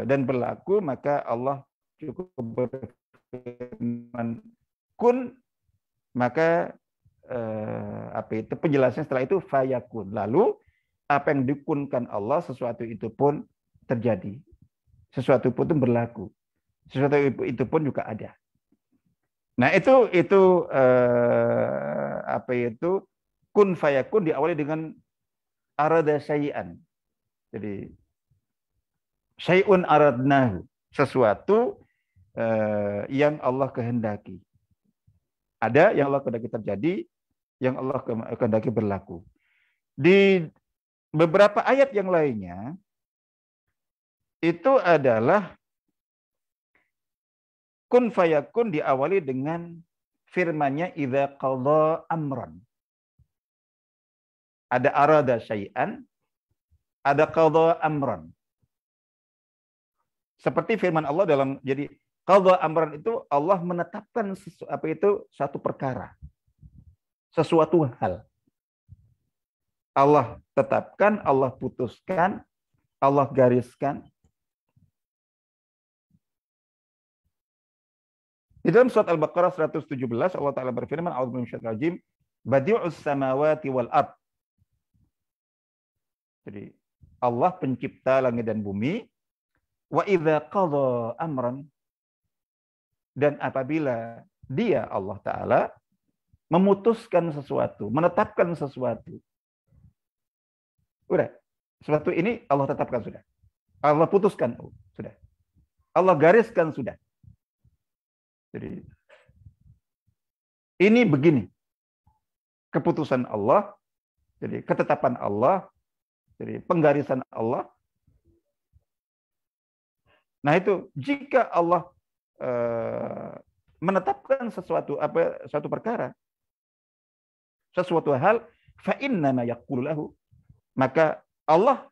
dan berlaku, maka Allah cukup berfirman kun, maka itu penjelasan setelah itu fayakun. Lalu apa yang dikunkan Allah, sesuatu itu pun terjadi, sesuatu pun berlaku, sesuatu itu pun juga ada. Nah itu kun fayakun diawali dengan arada syai'an. Jadi syai'un aradnahu, sesuatu yang Allah kehendaki. Ada yang Allah kehendaki terjadi, yang Allah kehendaki berlaku. Di beberapa ayat yang lainnya itu adalah kun fayakun diawali dengan firman-Nya idza qadha amran. Ada arada syai'an, ada qadha amran. Seperti firman Allah dalam, jadi qadha amran itu Allah menetapkan satu perkara, sesuatu hal. Allah tetapkan, Allah putuskan, Allah gariskan. Di dalam surat Al-Baqarah 117 Allah Ta'ala berfirman, a'udzu billahi minasyaitonir rajim, badi'us samawati wal ard. Jadi Allah pencipta langit dan bumi. Wa idza qadha amran, dan apabila Dia Allah Ta'ala memutuskan sesuatu, menetapkan sesuatu. Udah, sesuatu ini Allah tetapkan sudah. Allah putuskan sudah. Allah gariskan sudah. Jadi ini begini. Keputusan Allah, jadi ketetapan Allah, jadi penggarisan Allah. Nah itu jika Allah menetapkan suatu perkara, sesuatu hal, fa innama yaqulu lahu, maka Allah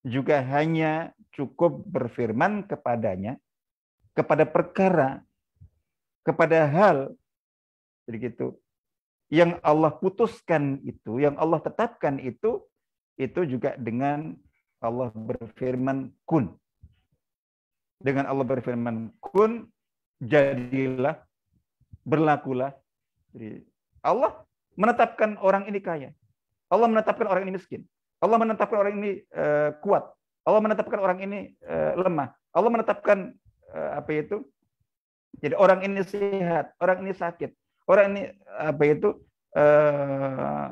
juga hanya cukup berfirman kepadanya, kepada perkara, kepada hal, jadi gitu, yang Allah putuskan itu, yang Allah tetapkan itu, itu juga dengan Allah berfirman kun. Dengan Allah berfirman kun, jadilah, berlakulah. Jadi Allah menetapkan orang ini kaya. Allah menetapkan orang ini miskin. Allah menetapkan orang ini kuat. Allah menetapkan orang ini lemah. Allah menetapkan apa itu? Jadi orang ini sehat, orang ini sakit, orang ini apa itu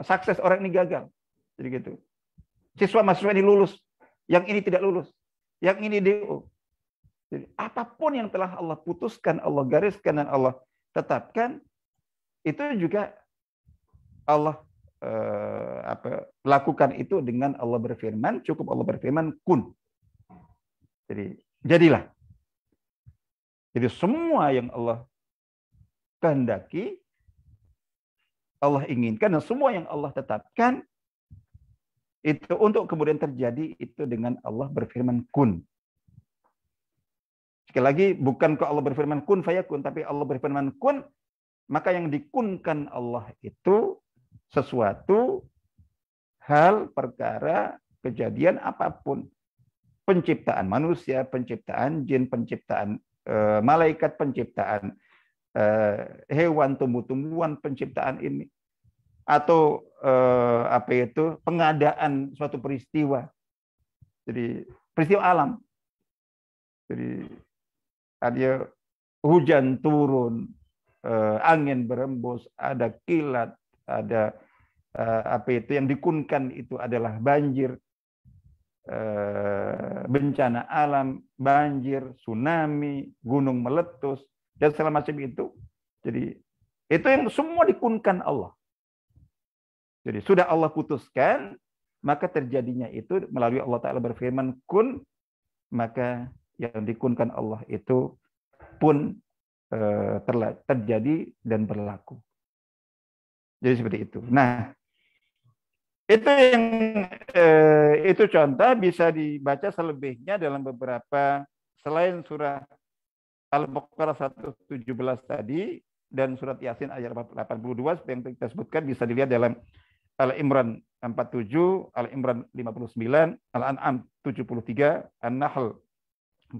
sukses, orang ini gagal. Jadi gitu. Siswa mahasiswa ini lulus, yang ini tidak lulus, yang ini DO. Jadi apapun yang telah Allah putuskan, Allah gariskan dan Allah tetapkan, itu juga Allah lakukan itu dengan Allah berfirman, cukup Allah berfirman kun. Jadi jadilah. Jadi semua yang Allah kehendaki, Allah inginkan, dan semua yang Allah tetapkan itu untuk kemudian terjadi itu dengan Allah berfirman kun. Sekali lagi, bukan kok Allah berfirman kun fayakun, tapi Allah berfirman kun, maka yang dikunkan Allah itu sesuatu hal, perkara, kejadian apapun. Penciptaan manusia, penciptaan jin, penciptaan malaikat, penciptaan hewan, tumbuh-tumbuhan, penciptaan ini. Atau apa itu, pengadaan suatu peristiwa. Jadi peristiwa alam. Jadi ada hujan turun, angin berembus, ada kilat, ada apa itu yang dikunkan itu adalah banjir, bencana alam, banjir, tsunami, gunung meletus, dan segala macam itu. Jadi itu yang semua dikunkan Allah. Jadi sudah Allah putuskan, maka terjadinya itu melalui Allah Ta'ala berfirman kun, maka yang dikunkan Allah itu pun terjadi dan berlaku. Jadi seperti itu. Nah, itu yang itu contoh, bisa dibaca selebihnya dalam beberapa, selain surah Al-Baqarah 117 tadi dan surat Yasin ayat 82 yang kita sebutkan, bisa dilihat dalam Al-Imran 47, Al-Imran 59, Al-An'am 73, An-Nahl 40,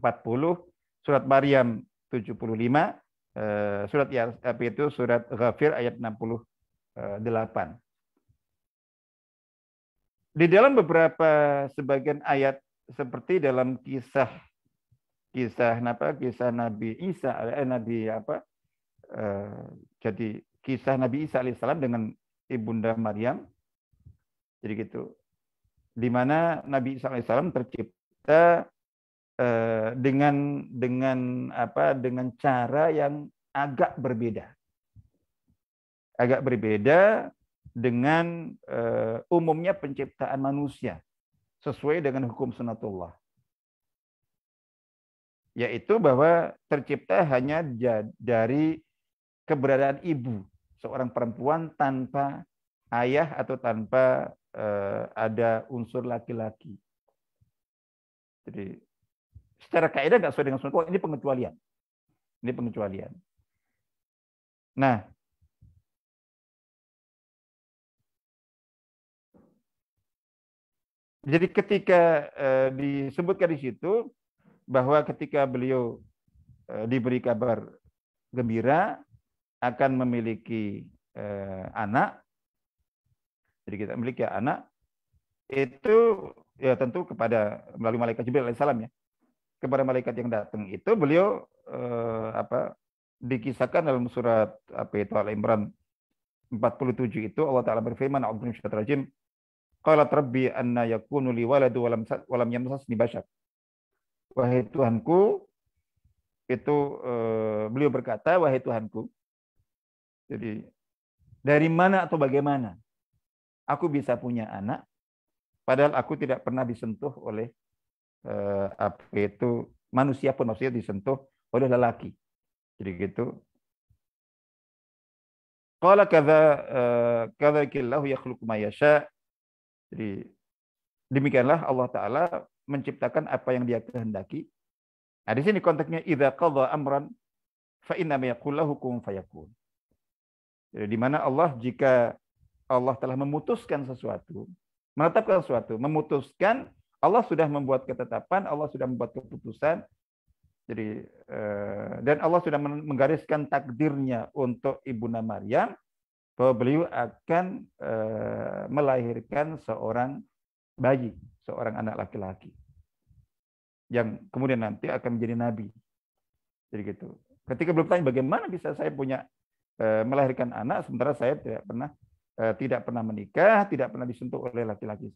surat Maryam 75, surat itu surat Ghafir ayat 68. Di dalam beberapa sebagian ayat, seperti dalam kisah Nabi Isa, jadi kisah Nabi Isa alaihissalam dengan ibunda Maryam, jadi gitu, di mana Nabi Isa alaihissalam tercipta dengan cara yang agak berbeda dengan umumnya penciptaan manusia sesuai dengan hukum sunatullah, yaitu bahwa tercipta hanya dari keberadaan ibu, seorang perempuan tanpa ayah atau tanpa ada unsur laki-laki. Jadi secara kaidah nggak sesuai dengan sunatullah, ini pengecualian. Nah, jadi ketika disebutkan di situ bahwa ketika beliau diberi kabar gembira akan memiliki anak, jadi kita memiliki anak, itu ya tentu kepada melalui malaikat Jibril alaihissalam ya, kepada malaikat yang datang itu beliau dikisahkan dalam surat Al-Imran 47 itu Allah Ta'ala berfirman, a'udzu billahi minasyaitonir rajim, qalat rabbi anna yakunu li waladu wa lam yamsasni bashar. Wahai Tuhanku, itu beliau berkata, wahai Tuhanku, jadi dari mana atau bagaimana aku bisa punya anak padahal aku tidak pernah disentuh oleh manusia pun, maksudnya disentuh oleh lelaki. Jadi gitu. Qala kadzalika yakhluqu ma yasha. Jadi demikianlah Allah Ta'ala menciptakan apa yang Dia kehendaki. Nah, di sini konteksnya idza qadha amran fa inna ma yaqul lahu kun fayakun. Jadi di mana Allah, jika Allah telah memutuskan sesuatu, menetapkan sesuatu, memutuskan, Allah sudah membuat ketetapan, Allah sudah membuat keputusan. Jadi dan Allah sudah menggariskan takdirnya untuk Ibunda Maryam bahwa beliau akan melahirkan seorang bayi, seorang anak laki-laki yang kemudian nanti akan menjadi nabi. Jadi gitu. Ketika beliau tanya bagaimana bisa saya punya melahirkan anak sementara saya tidak pernah menikah, tidak pernah disentuh oleh laki-laki.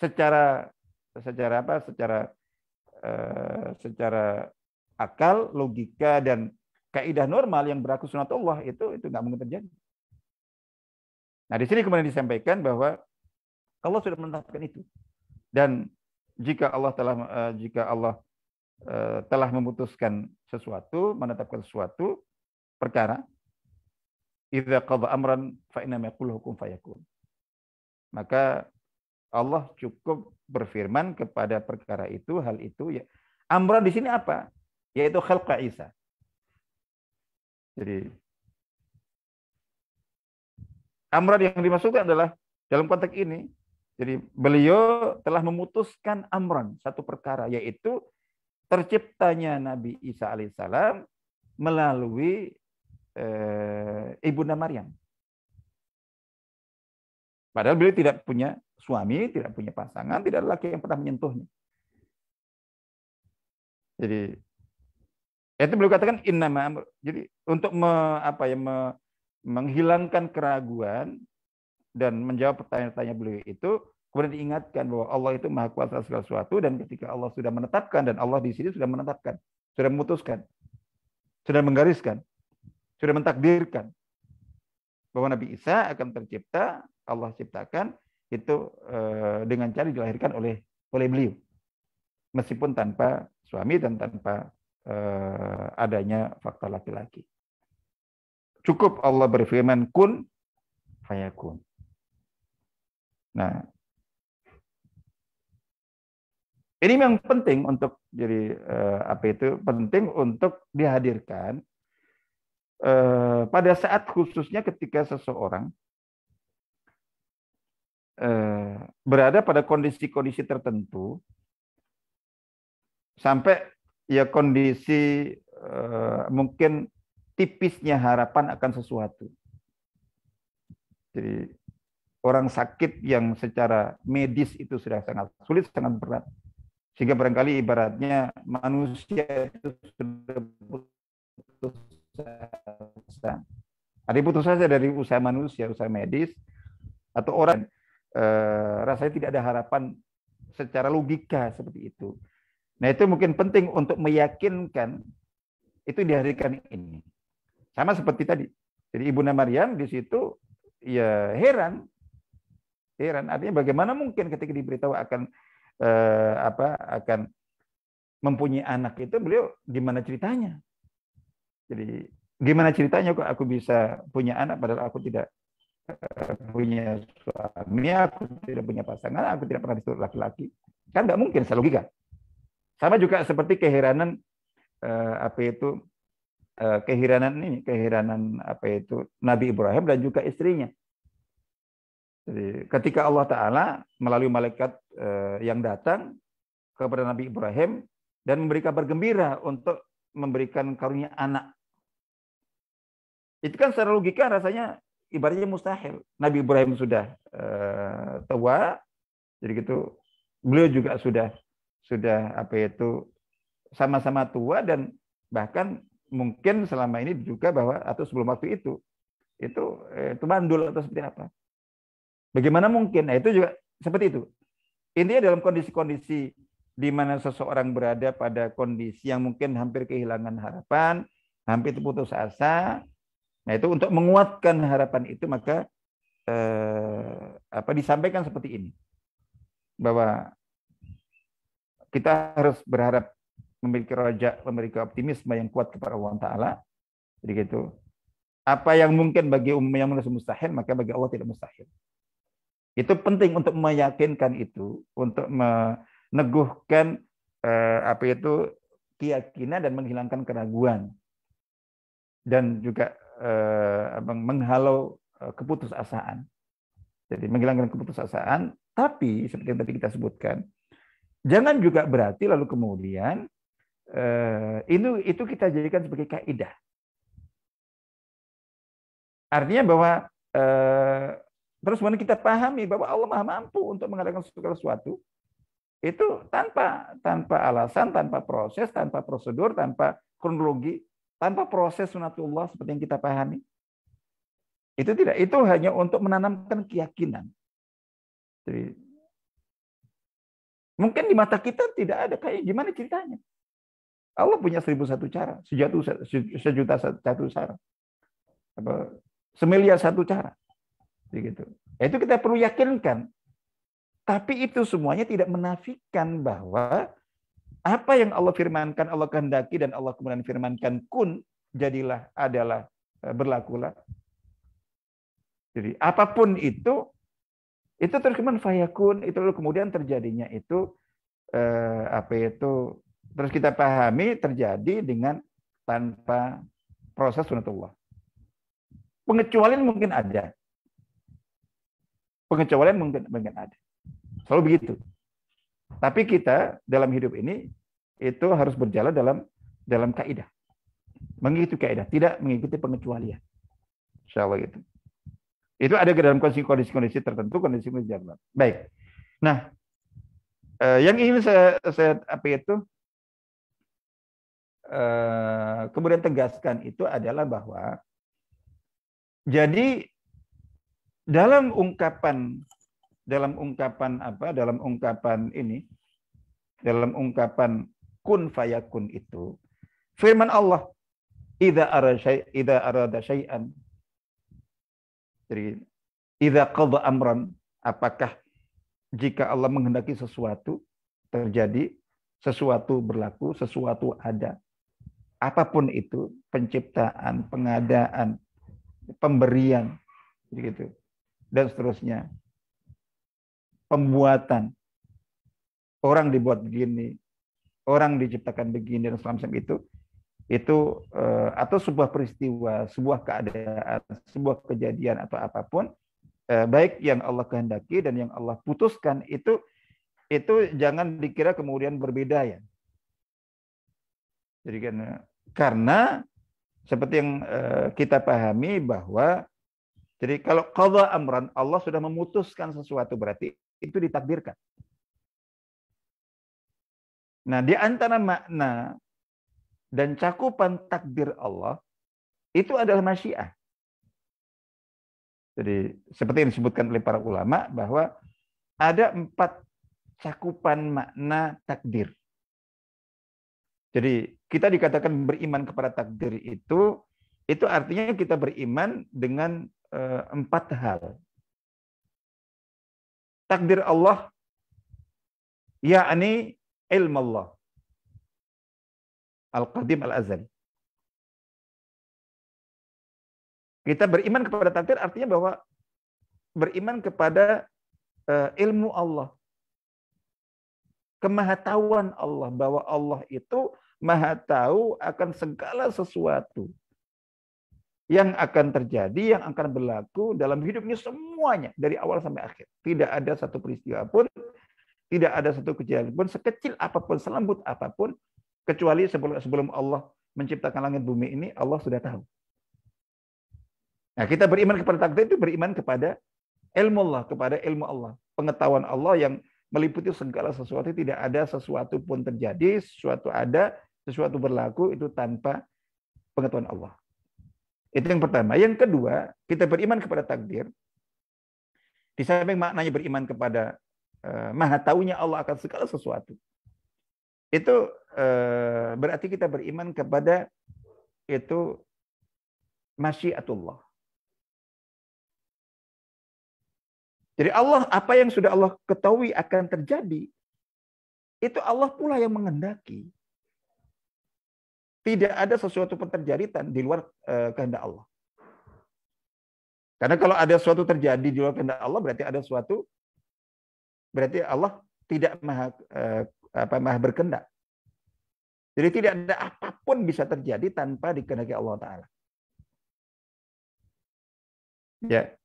Secara apa? Secara akal, logika dan kaidah normal yang berlaku sunatullah itu nggak mungkin terjadi. Nah, di sini kemudian disampaikan bahwa Allah sudah menetapkan itu. Dan jika Allah telah memutuskan sesuatu, menetapkan sesuatu perkara, idza qada amran fa inna ma yaqulu hukum fayakun. Maka Allah cukup berfirman kepada perkara itu, hal itu ya. Amran di sini apa? Yaitu khalqa Isa. Jadi amran yang dimaksudkan adalah dalam konteks ini, jadi beliau telah memutuskan amran, satu perkara, yaitu terciptanya Nabi Isa alaihissalam melalui Ibunda Maryam. Padahal beliau tidak punya suami, tidak punya pasangan, tidak ada laki yang pernah menyentuhnya. Jadi itu beliau katakan innama. Jadi untuk menghilangkan keraguan dan menjawab pertanyaan-pertanyaan beliau itu, kemudian diingatkan bahwa Allah itu Maha Kuasa segala sesuatu, dan ketika Allah sudah menetapkan, dan Allah di sini sudah menetapkan, sudah memutuskan, sudah menggariskan, sudah mentakdirkan bahwa Nabi Isa akan tercipta, Allah ciptakan itu dengan cara dilahirkan oleh beliau, meskipun tanpa suami dan tanpa adanya faktor laki-laki. Cukup Allah berfirman kun fayakun. Nah, ini yang penting untuk jadi penting untuk dihadirkan pada saat khususnya ketika seseorang berada pada kondisi-kondisi tertentu sampai ya kondisi mungkin tipisnya harapan akan sesuatu. Jadi orang sakit yang secara medis itu sudah sangat sulit, sangat berat. Sehingga barangkali ibaratnya manusia itu sudah putus asa. Ada putus asa dari usaha manusia, usaha medis, atau orang rasanya tidak ada harapan secara logika seperti itu. Nah, itu mungkin penting untuk meyakinkan itu dihadirkan ini. Sama seperti tadi. Jadi Ibunda Maryam di situ ya heran artinya bagaimana mungkin ketika diberitahu akan mempunyai anak itu, beliau gimana ceritanya? Jadi gimana ceritanya kok aku bisa punya anak padahal aku tidak punya suami, aku tidak punya pasangan, aku tidak pernah disentuh laki-laki. Kan nggak mungkin secara logika. Sama juga seperti keheranan Nabi Ibrahim dan juga istrinya. Jadi ketika Allah Ta'ala melalui malaikat yang datang kepada Nabi Ibrahim dan memberi kabar gembira untuk memberikan karunia anak. Itu kan secara logika rasanya ibaratnya mustahil. Nabi Ibrahim sudah tua, jadi gitu. Beliau juga sudah sama-sama tua, dan bahkan mungkin selama ini juga bahwa atau sebelum waktu itu mandul atau seperti apa. Bagaimana mungkin? Nah, itu juga seperti itu. Intinya dalam kondisi-kondisi di mana seseorang berada pada kondisi yang mungkin hampir kehilangan harapan, hampir putus asa. Nah, itu untuk menguatkan harapan itu maka disampaikan seperti ini. Bahwa kita harus berharap memiliki raja, memiliki optimisme yang kuat kepada Allah Ta'ala. Jadi gitu. Apa yang mungkin bagi yang manusia mustahil, maka bagi Allah tidak mustahil. Itu penting untuk meyakinkan itu, untuk meneguhkan keyakinan dan menghilangkan keraguan. Dan juga menghalau keputusasaan. Jadi menghilangkan keputusasaan, tapi seperti yang tadi kita sebutkan, jangan juga berarti lalu kemudian itu kita jadikan sebagai kaidah. Artinya bahwa terus kemudian kita pahami bahwa Allah Maha mampu untuk mengadakan segala sesuatu itu tanpa alasan, tanpa proses, tanpa prosedur, tanpa kronologi, tanpa proses sunatullah seperti yang kita pahami. Itu tidak, itu hanya untuk menanamkan keyakinan. Jadi, mungkin di mata kita tidak ada kayak gimana ceritanya. Allah punya 1001 cara, sejuta satu cara, semiliar satu cara. Begitu. Itu kita perlu yakinkan. Tapi itu semuanya tidak menafikan bahwa apa yang Allah firmankan, Allah kehendaki, dan Allah kemudian firmankan kun, jadilah, adalah, berlakulah. Jadi apapun itu terus kemudian fayakun, itu kemudian terjadinya itu terus kita pahami terjadi dengan tanpa proses sunatullah. Pengecualian mungkin ada. Pengecualian mungkin ada. Selalu begitu. Tapi kita dalam hidup ini itu harus berjalan dalam kaidah. Mengikuti kaidah, tidak mengikuti pengecualian. Insyaallah gitu. Itu ada ke dalam kondisi-kondisi tertentu, kondisi darurat. Baik. Nah, yang ingin saya kemudian tegaskan itu adalah bahwa jadi dalam ungkapan kun fayakun itu firman Allah, idza arada syai'an, jadi idza qadha amran, apakah jika Allah menghendaki sesuatu terjadi, sesuatu berlaku, sesuatu ada, apapun itu, penciptaan, pengadaan, pemberian, begitu, dan seterusnya, pembuatan, orang dibuat begini, orang diciptakan begini, dan semacam itu atau sebuah peristiwa, sebuah keadaan, sebuah kejadian atau apapun, baik yang Allah kehendaki dan yang Allah putuskan, itu jangan dikira kemudian berbeda ya. Jadi karena seperti yang kita pahami bahwa jadi kalau qadha amran, Allah sudah memutuskan sesuatu, berarti itu ditakdirkan. Nah, di antara makna dan cakupan takdir Allah itu adalah masyiah. Jadi seperti yang disebutkan oleh para ulama bahwa ada 4 cakupan makna takdir. Jadi kita dikatakan beriman kepada takdir itu artinya kita beriman dengan 4 hal. Takdir Allah, yakni ilmu Allah, al-qadim al-azali. Kita beriman kepada takdir artinya bahwa beriman kepada ilmu Allah, kemahatauan Allah, bahwa Allah itu maha tahu akan segala sesuatu yang akan terjadi, yang akan berlaku dalam hidupnya semuanya, dari awal sampai akhir. Tidak ada satu peristiwa pun, tidak ada satu kejadian pun, sekecil apapun, selembut apapun, kecuali sebelum Allah menciptakan langit bumi ini, Allah sudah tahu. Nah, kita beriman kepada takdir itu beriman kepada ilmu Allah, kepada ilmu Allah, pengetahuan Allah yang meliputi segala sesuatu. Tidak ada sesuatu pun terjadi, sesuatu ada, sesuatu berlaku itu tanpa pengetahuan Allah. Itu yang pertama. Yang kedua, kita beriman kepada takdir. Di samping maknanya beriman kepada maha taunya Allah akan segala sesuatu. Itu berarti kita beriman kepada itu masyiatullah. Jadi Allah, apa yang sudah Allah ketahui akan terjadi, itu Allah pula yang menghendaki. Tidak ada sesuatu pun terjadi di luar kehendak Allah. Karena kalau ada sesuatu terjadi di luar kehendak Allah, berarti ada sesuatu, berarti Allah tidak maha berkehendak. Jadi tidak ada apapun bisa terjadi tanpa dikehendaki Allah Ta'ala. Ya.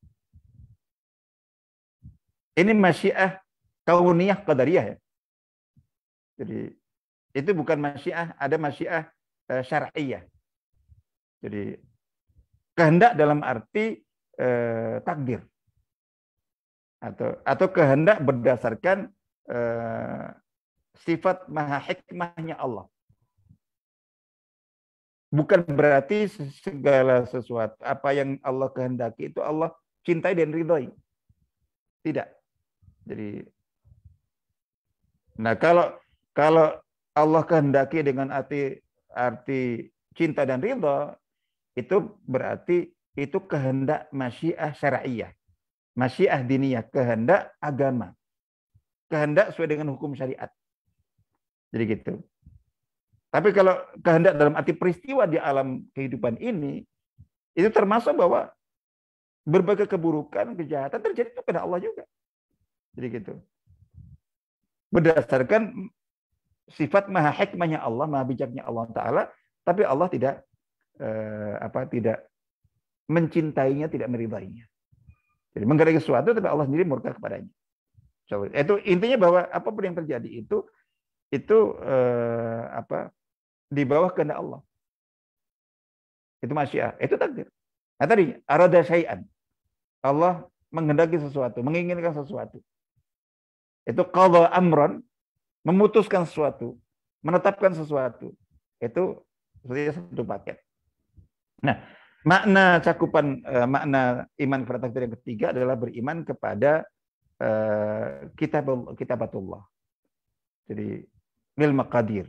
Ini masyiah kauniyah qadariyah ya. Jadi itu bukan masyiah, ada masyiah syar'iyah. Jadi kehendak dalam arti takdir atau kehendak berdasarkan sifat maha hikmahnya Allah. Bukan berarti segala sesuatu apa yang Allah kehendaki itu Allah cintai dan ridhoi. Tidak. Jadi nah kalau Allah kehendaki dengan arti cinta dan ridha, itu berarti itu kehendak masyiah syar'iyah. Masyiah diniyah, kehendak agama. Kehendak sesuai dengan hukum syariat. Jadi gitu. Tapi kalau kehendak dalam arti peristiwa di alam kehidupan ini, itu termasuk bahwa berbagai keburukan, kejahatan terjadi itu pada Allah juga. Jadi gitu. Berdasarkan sifat maha hikmahnya Allah, maha bijaknya Allah Ta'ala, tapi Allah tidak tidak mencintainya, tidak meridainya. Jadi menggerakkan sesuatu, tapi Allah sendiri murka kepadanya. So, itu intinya bahwa apapun yang terjadi itu di bawah kehendak Allah. Itu masyiah, itu takdir. Nah tadi arada syai'an. Allah menghendaki sesuatu, menginginkan sesuatu. Itu qadha amran, memutuskan sesuatu, menetapkan sesuatu. Itu satu paket. Nah, makna cakupan makna iman kepada takdir yang ketiga adalah beriman kepada kitabatullah. Jadi lil maqadir.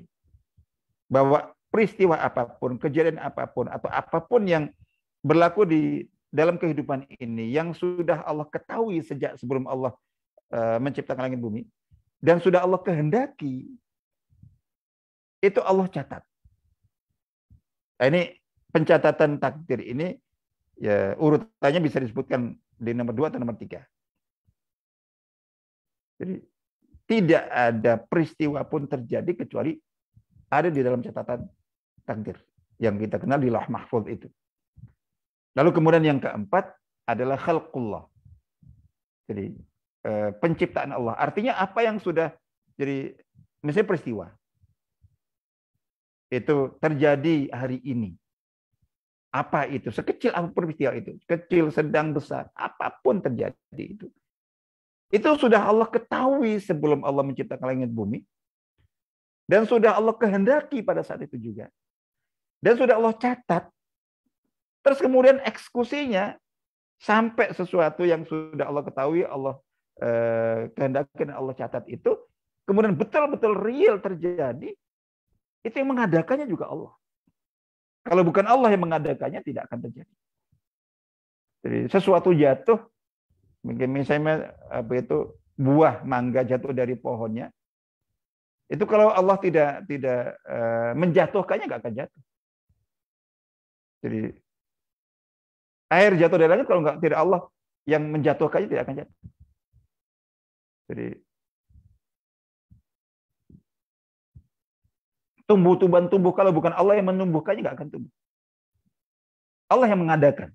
Bahwa peristiwa apapun, kejadian apapun, atau apapun yang berlaku di dalam kehidupan ini, yang sudah Allah ketahui sejak sebelum Allah menciptakan langit bumi, dan sudah Allah kehendaki, itu Allah catat. Nah, ini pencatatan takdir ini, ya urutannya bisa disebutkan di nomor 2 atau nomor 3. Jadi tidak ada peristiwa pun terjadi kecuali ada di dalam catatan takdir yang kita kenal di Lauh Mahfuz itu. Lalu kemudian yang keempat adalah khalqullah. Jadi penciptaan Allah. Artinya apa yang sudah jadi misalnya peristiwa itu terjadi hari ini. Apa itu? Sekecil apapun peristiwa itu, kecil, sedang, besar, apapun terjadi itu. Itu sudah Allah ketahui sebelum Allah menciptakan langit bumi. Dan sudah Allah kehendaki pada saat itu juga. Dan sudah Allah catat. Terus kemudian eksekusinya sampai sesuatu yang sudah Allah ketahui, Allah kehendaki dan Allah catat itu, kemudian betul-betul real terjadi, itu yang mengadakannya juga Allah. Kalau bukan Allah yang mengadakannya, tidak akan terjadi. Jadi sesuatu jatuh, misalnya buah mangga jatuh dari pohonnya, itu kalau Allah tidak menjatuhkannya, nggak akan jatuh. Jadi air jatuh dari langit, kalau tidak Allah yang menjatuhkannya, tidak akan jatuh. Jadi tumbuh-tumbuhan tumbuh, kalau bukan Allah yang menumbuhkannya, nggak akan tumbuh. Allah yang mengadakan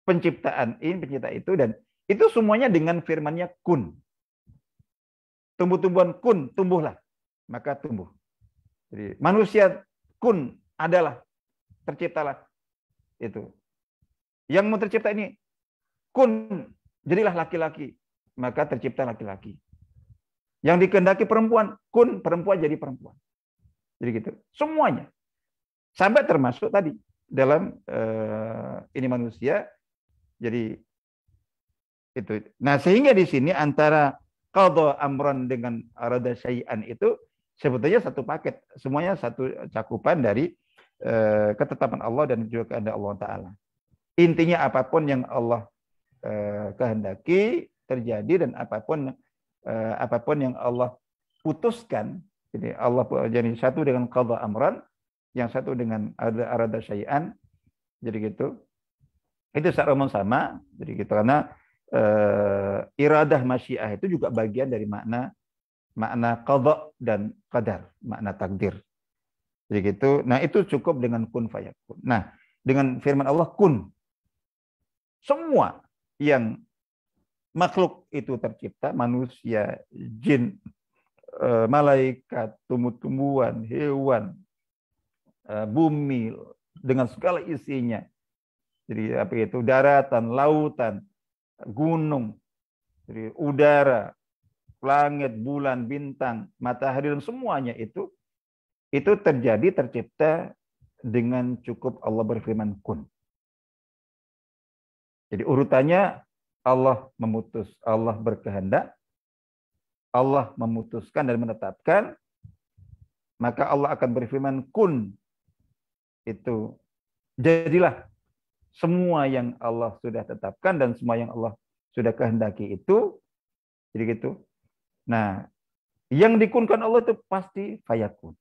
penciptaan itu, dan itu semuanya dengan firman-Nya kun. Tumbuh-tumbuhan kun, tumbuhlah, maka tumbuh. Jadi manusia kun, adalah, terciptalah. Itu. Yang mau tercipta ini kun, jadilah laki-laki, maka tercipta laki-laki. Yang dikehendaki perempuan, kun, perempuan jadi perempuan. Jadi gitu. Semuanya. Sampai termasuk tadi dalam ini manusia. Jadi itu. Nah, sehingga di sini antara qadha amran dengan arada syai'an itu sebetulnya satu paket. Semuanya satu cakupan dari ketetapan Allah dan juga kehendak Allah Ta'ala. Intinya apapun yang Allah kehendaki terjadi, dan apapun yang Allah putuskan. Jadi Allah jadi satu dengan qadha amran, yang satu dengan arada syai'an. Jadi gitu. Itu secara umum sama. Jadi gitu, karena iradah masyiah itu juga bagian dari makna qadha dan qadar, makna takdir. Jadi gitu. Nah, itu cukup dengan kun fayakun. Nah, dengan firman Allah kun, semua yang makhluk itu tercipta, manusia, jin, malaikat, tumbuh-tumbuhan, hewan, bumi dengan segala isinya. Jadi apa itu? Daratan, lautan, gunung, jadi udara, langit, bulan, bintang, matahari dan semuanya itu tercipta dengan cukup Allah berfirman kun. Jadi urutannya Allah memutus, Allah berkehendak, Allah memutuskan dan menetapkan, maka Allah akan berfirman kun. Itu jadilah semua yang Allah sudah tetapkan dan semua yang Allah sudah kehendaki itu. Jadi gitu. Nah, yang dikunkan Allah itu pasti fayakun.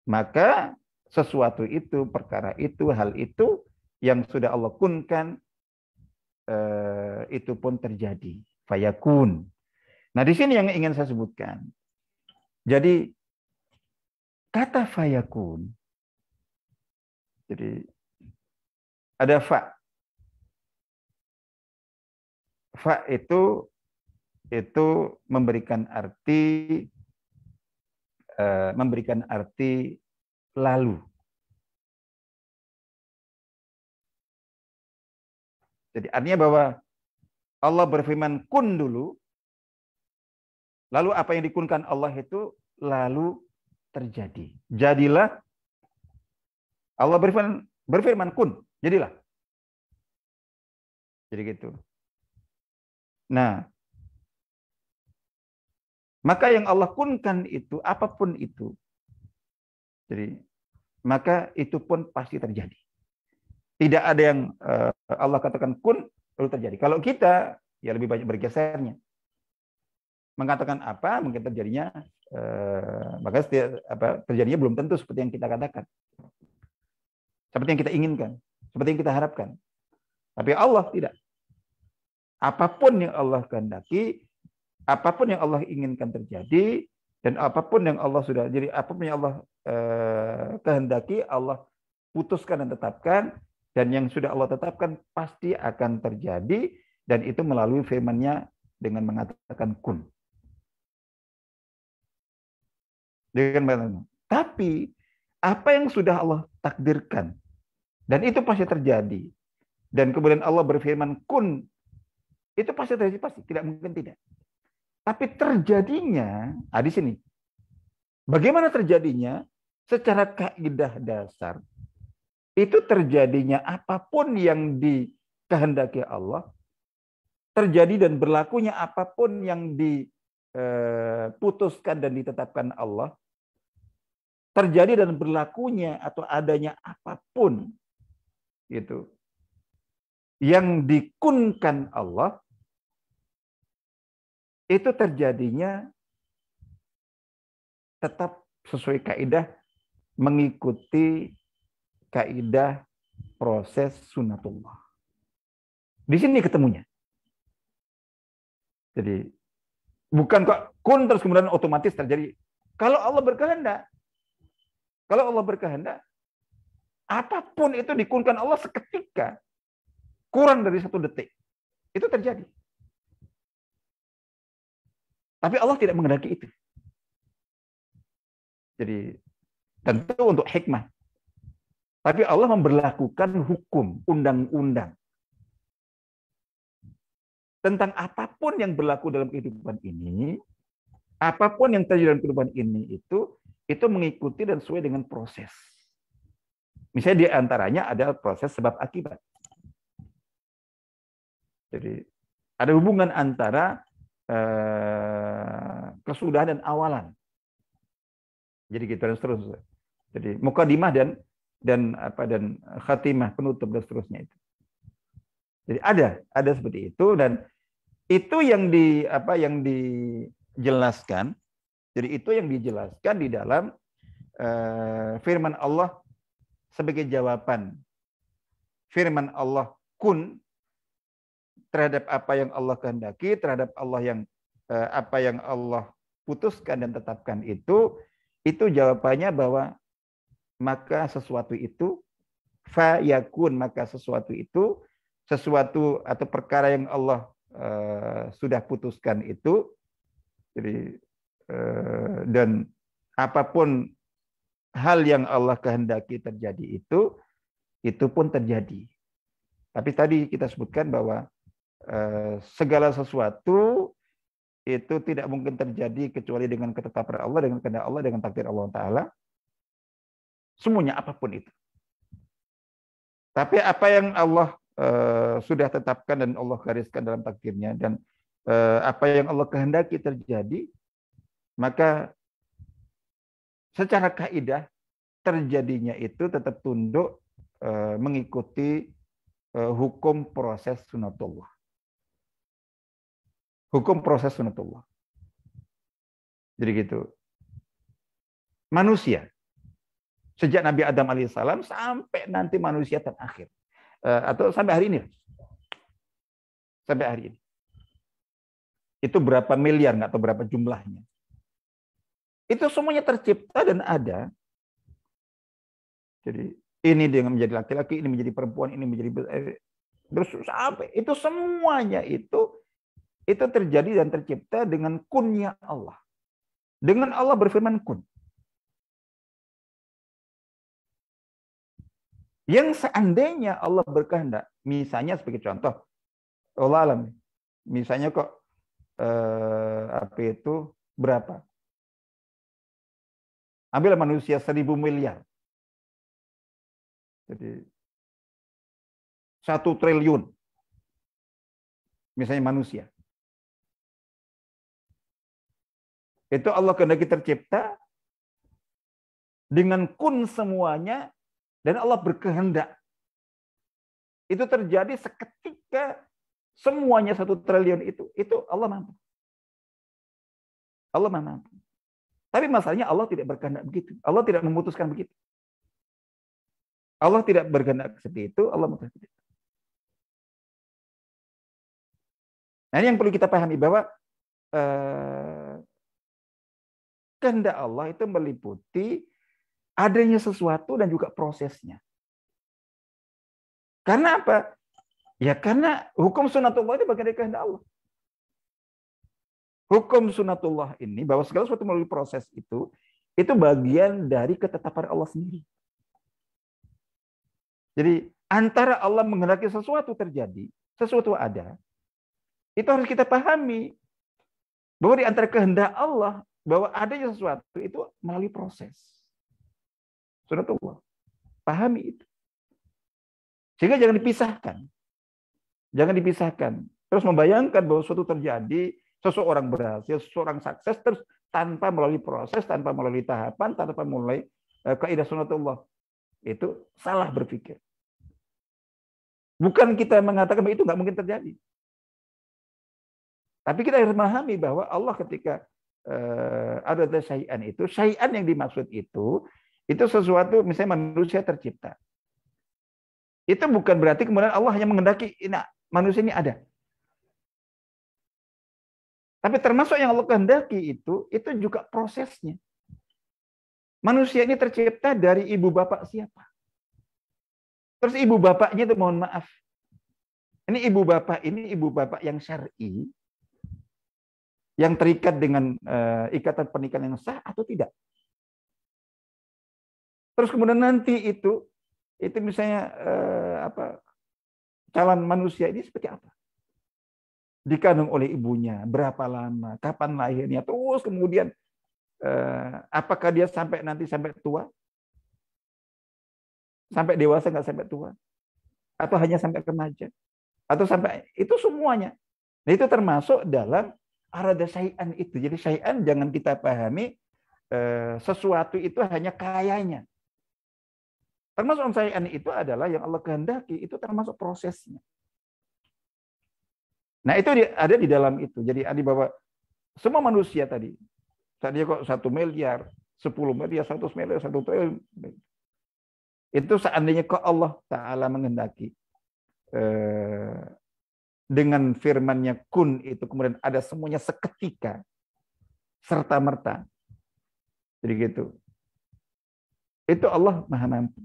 Maka sesuatu itu, perkara itu, hal itu yang sudah Allah kunkan, itu pun terjadi. Fayakun. Nah, di sini yang ingin saya sebutkan. Jadi, kata fayakun, jadi ada fa. Fa itu memberikan arti lalu. Jadi artinya bahwa Allah berfirman kun dulu, lalu apa yang dikunkan Allah itu lalu terjadi. Jadilah, Allah berfirman kun, jadilah. Jadi gitu. Nah, maka yang Allah kunkan itu, apapun itu, jadi maka itu pun pasti terjadi. Tidak ada yang Allah katakan kun lalu terjadi. Kalau kita ya lebih banyak bergesernya. Mengatakan apa mungkin terjadinya, maka terjadinya belum tentu seperti yang kita katakan, seperti yang kita inginkan, seperti yang kita harapkan. Tapi Allah tidak. Apapun yang Allah kehendaki, apapun yang Allah inginkan terjadi, dan apapun yang Allah sudah, jadi apapun yang Allah kehendaki, Allah putuskan dan tetapkan, dan yang sudah Allah tetapkan pasti akan terjadi, dan itu melalui firman-Nya dengan mengatakan kun. Tapi apa yang sudah Allah takdirkan, dan itu pasti terjadi, dan kemudian Allah berfirman kun, itu pasti terjadi, pasti, tidak mungkin tidak. Tapi terjadinya, di sini. Bagaimana terjadinya? Secara kaidah dasar, itu terjadinya apapun yang dikehendaki Allah, terjadi dan berlakunya apapun yang diputuskan dan ditetapkan Allah, terjadi dan berlakunya atau adanya apapun itu yang dikunkan Allah, itu terjadinya tetap sesuai kaidah, mengikuti kaidah proses sunatullah. Di sini ketemunya. Jadi bukan kok kun terus kemudian otomatis terjadi. Kalau Allah berkehendak, apapun itu dikunkan Allah seketika, kurang dari 1 detik, itu terjadi. Tapi Allah tidak menghendaki itu. Jadi tentu untuk hikmah. Tapi Allah memberlakukan hukum, undang-undang. Tentang apapun yang berlaku dalam kehidupan ini, apapun yang terjadi dalam kehidupan ini itu mengikuti dan sesuai dengan proses. Misalnya di antaranya ada proses sebab akibat. Jadi ada hubungan antara kesudahan dan awalan. Jadi gitu dan seterusnya. Jadi mukadimah dan khatimah, penutup dan seterusnya itu. Jadi ada seperti itu, dan itu yang dijelaskan. Jadi itu yang dijelaskan di dalam firman Allah sebagai jawaban firman Allah kun terhadap apa yang Allah kehendaki, terhadap Allah yang apa yang Allah putuskan dan tetapkan itu jawabannya bahwa maka sesuatu itu fa yakun, maka sesuatu itu, sesuatu atau perkara yang Allah sudah putuskan itu, jadi dan apapun hal yang Allah kehendaki terjadi itu pun terjadi. Tapi tadi kita sebutkan bahwa segala sesuatu itu tidak mungkin terjadi kecuali dengan ketetapan Allah, dengan kehendak Allah, dengan takdir Allah Ta'ala. Semuanya apapun itu. Tapi apa yang Allah sudah tetapkan dan Allah gariskan dalam takdirnya, dan apa yang Allah kehendaki terjadi, maka secara kaidah terjadinya itu tetap tunduk mengikuti hukum proses sunatullah. Hukum proses sunatullah. Jadi gitu. Manusia, sejak Nabi Adam alaihissalam sampai nanti manusia terakhir. Atau sampai hari ini. Sampai hari ini. Itu berapa miliar, nggak tahu berapa jumlahnya. Itu semuanya tercipta dan ada. Jadi ini dengan menjadi laki-laki, ini menjadi perempuan, ini menjadi terus sampai itu semuanya itu terjadi dan tercipta dengan kunnya Allah. Dengan Allah berfirman kun. Yang seandainya Allah berkehendak, misalnya sebagai contoh, Allah alam, misalnya kok apa itu berapa? Ambil manusia 1000 miliar. Jadi 1 triliun. Misalnya manusia. Itu Allah kehendaki tercipta dengan kun semuanya dan Allah berkehendak. Itu terjadi seketika semuanya 1 triliun itu Allah mampu. Allah mampu. Tapi masalahnya Allah tidak berkehendak begitu. Allah tidak memutuskan begitu. Allah tidak berkehendak seperti itu, Allah memutuskan seperti itu. Nah, ini yang perlu kita pahami bahwa kehendak Allah itu meliputi adanya sesuatu dan juga prosesnya. Karena apa? Ya karena hukum sunatullah itu bagian dari kehendak Allah. Hukum sunatullah ini bahwa segala sesuatu melalui proses itu bagian dari ketetapan Allah sendiri. Jadi antara Allah menghendaki sesuatu terjadi, sesuatu ada, itu harus kita pahami bahwa di antara kehendak Allah bahwa adanya sesuatu itu melalui proses. Sunatullah. Pahami itu. Sehingga jangan dipisahkan. Jangan dipisahkan. Terus membayangkan bahwa suatu terjadi, seseorang berhasil, seseorang sukses, terus tanpa melalui proses, tanpa melalui tahapan, tanpa melalui kaidah sunatullah. Itu salah berpikir. Bukan kita mengatakan bahwa itu nggak mungkin terjadi. Tapi kita harus memahami bahwa Allah ketika ada syai'an itu, syai'an yang dimaksud itu sesuatu, misalnya manusia tercipta. Itu bukan berarti kemudian Allah hanya menghendaki manusia ini ada. Tapi termasuk yang Allah kehendaki itu juga prosesnya. Manusia ini tercipta dari ibu bapak siapa? Terus ibu bapaknya itu mohon maaf. Ini ibu bapak yang syar'i, yang terikat dengan ikatan pernikahan yang sah atau tidak. Terus kemudian nanti itu misalnya calon manusia ini seperti apa? Dikandung oleh ibunya, berapa lama, kapan lahirnya, terus kemudian apakah dia sampai tua? Sampai dewasa nggak sampai tua? Atau hanya sampai remaja? Atau sampai itu semuanya. Nah, itu termasuk dalam arada syai'an itu. Jadi syai'an jangan kita pahami sesuatu itu hanya kayanya. Termasuk syai'an itu adalah yang Allah kehendaki, itu termasuk prosesnya. Nah, itu ada di dalam itu. Jadi ada bahwa semua manusia tadi kok 1 miliar, 10 miliar, 100 miliar, 1 triliun. Itu seandainya kok Allah Ta'ala menghendaki dengan firman-Nya kun itu kemudian ada semuanya seketika serta merta. Jadi gitu. Itu Allah Maha Mampu.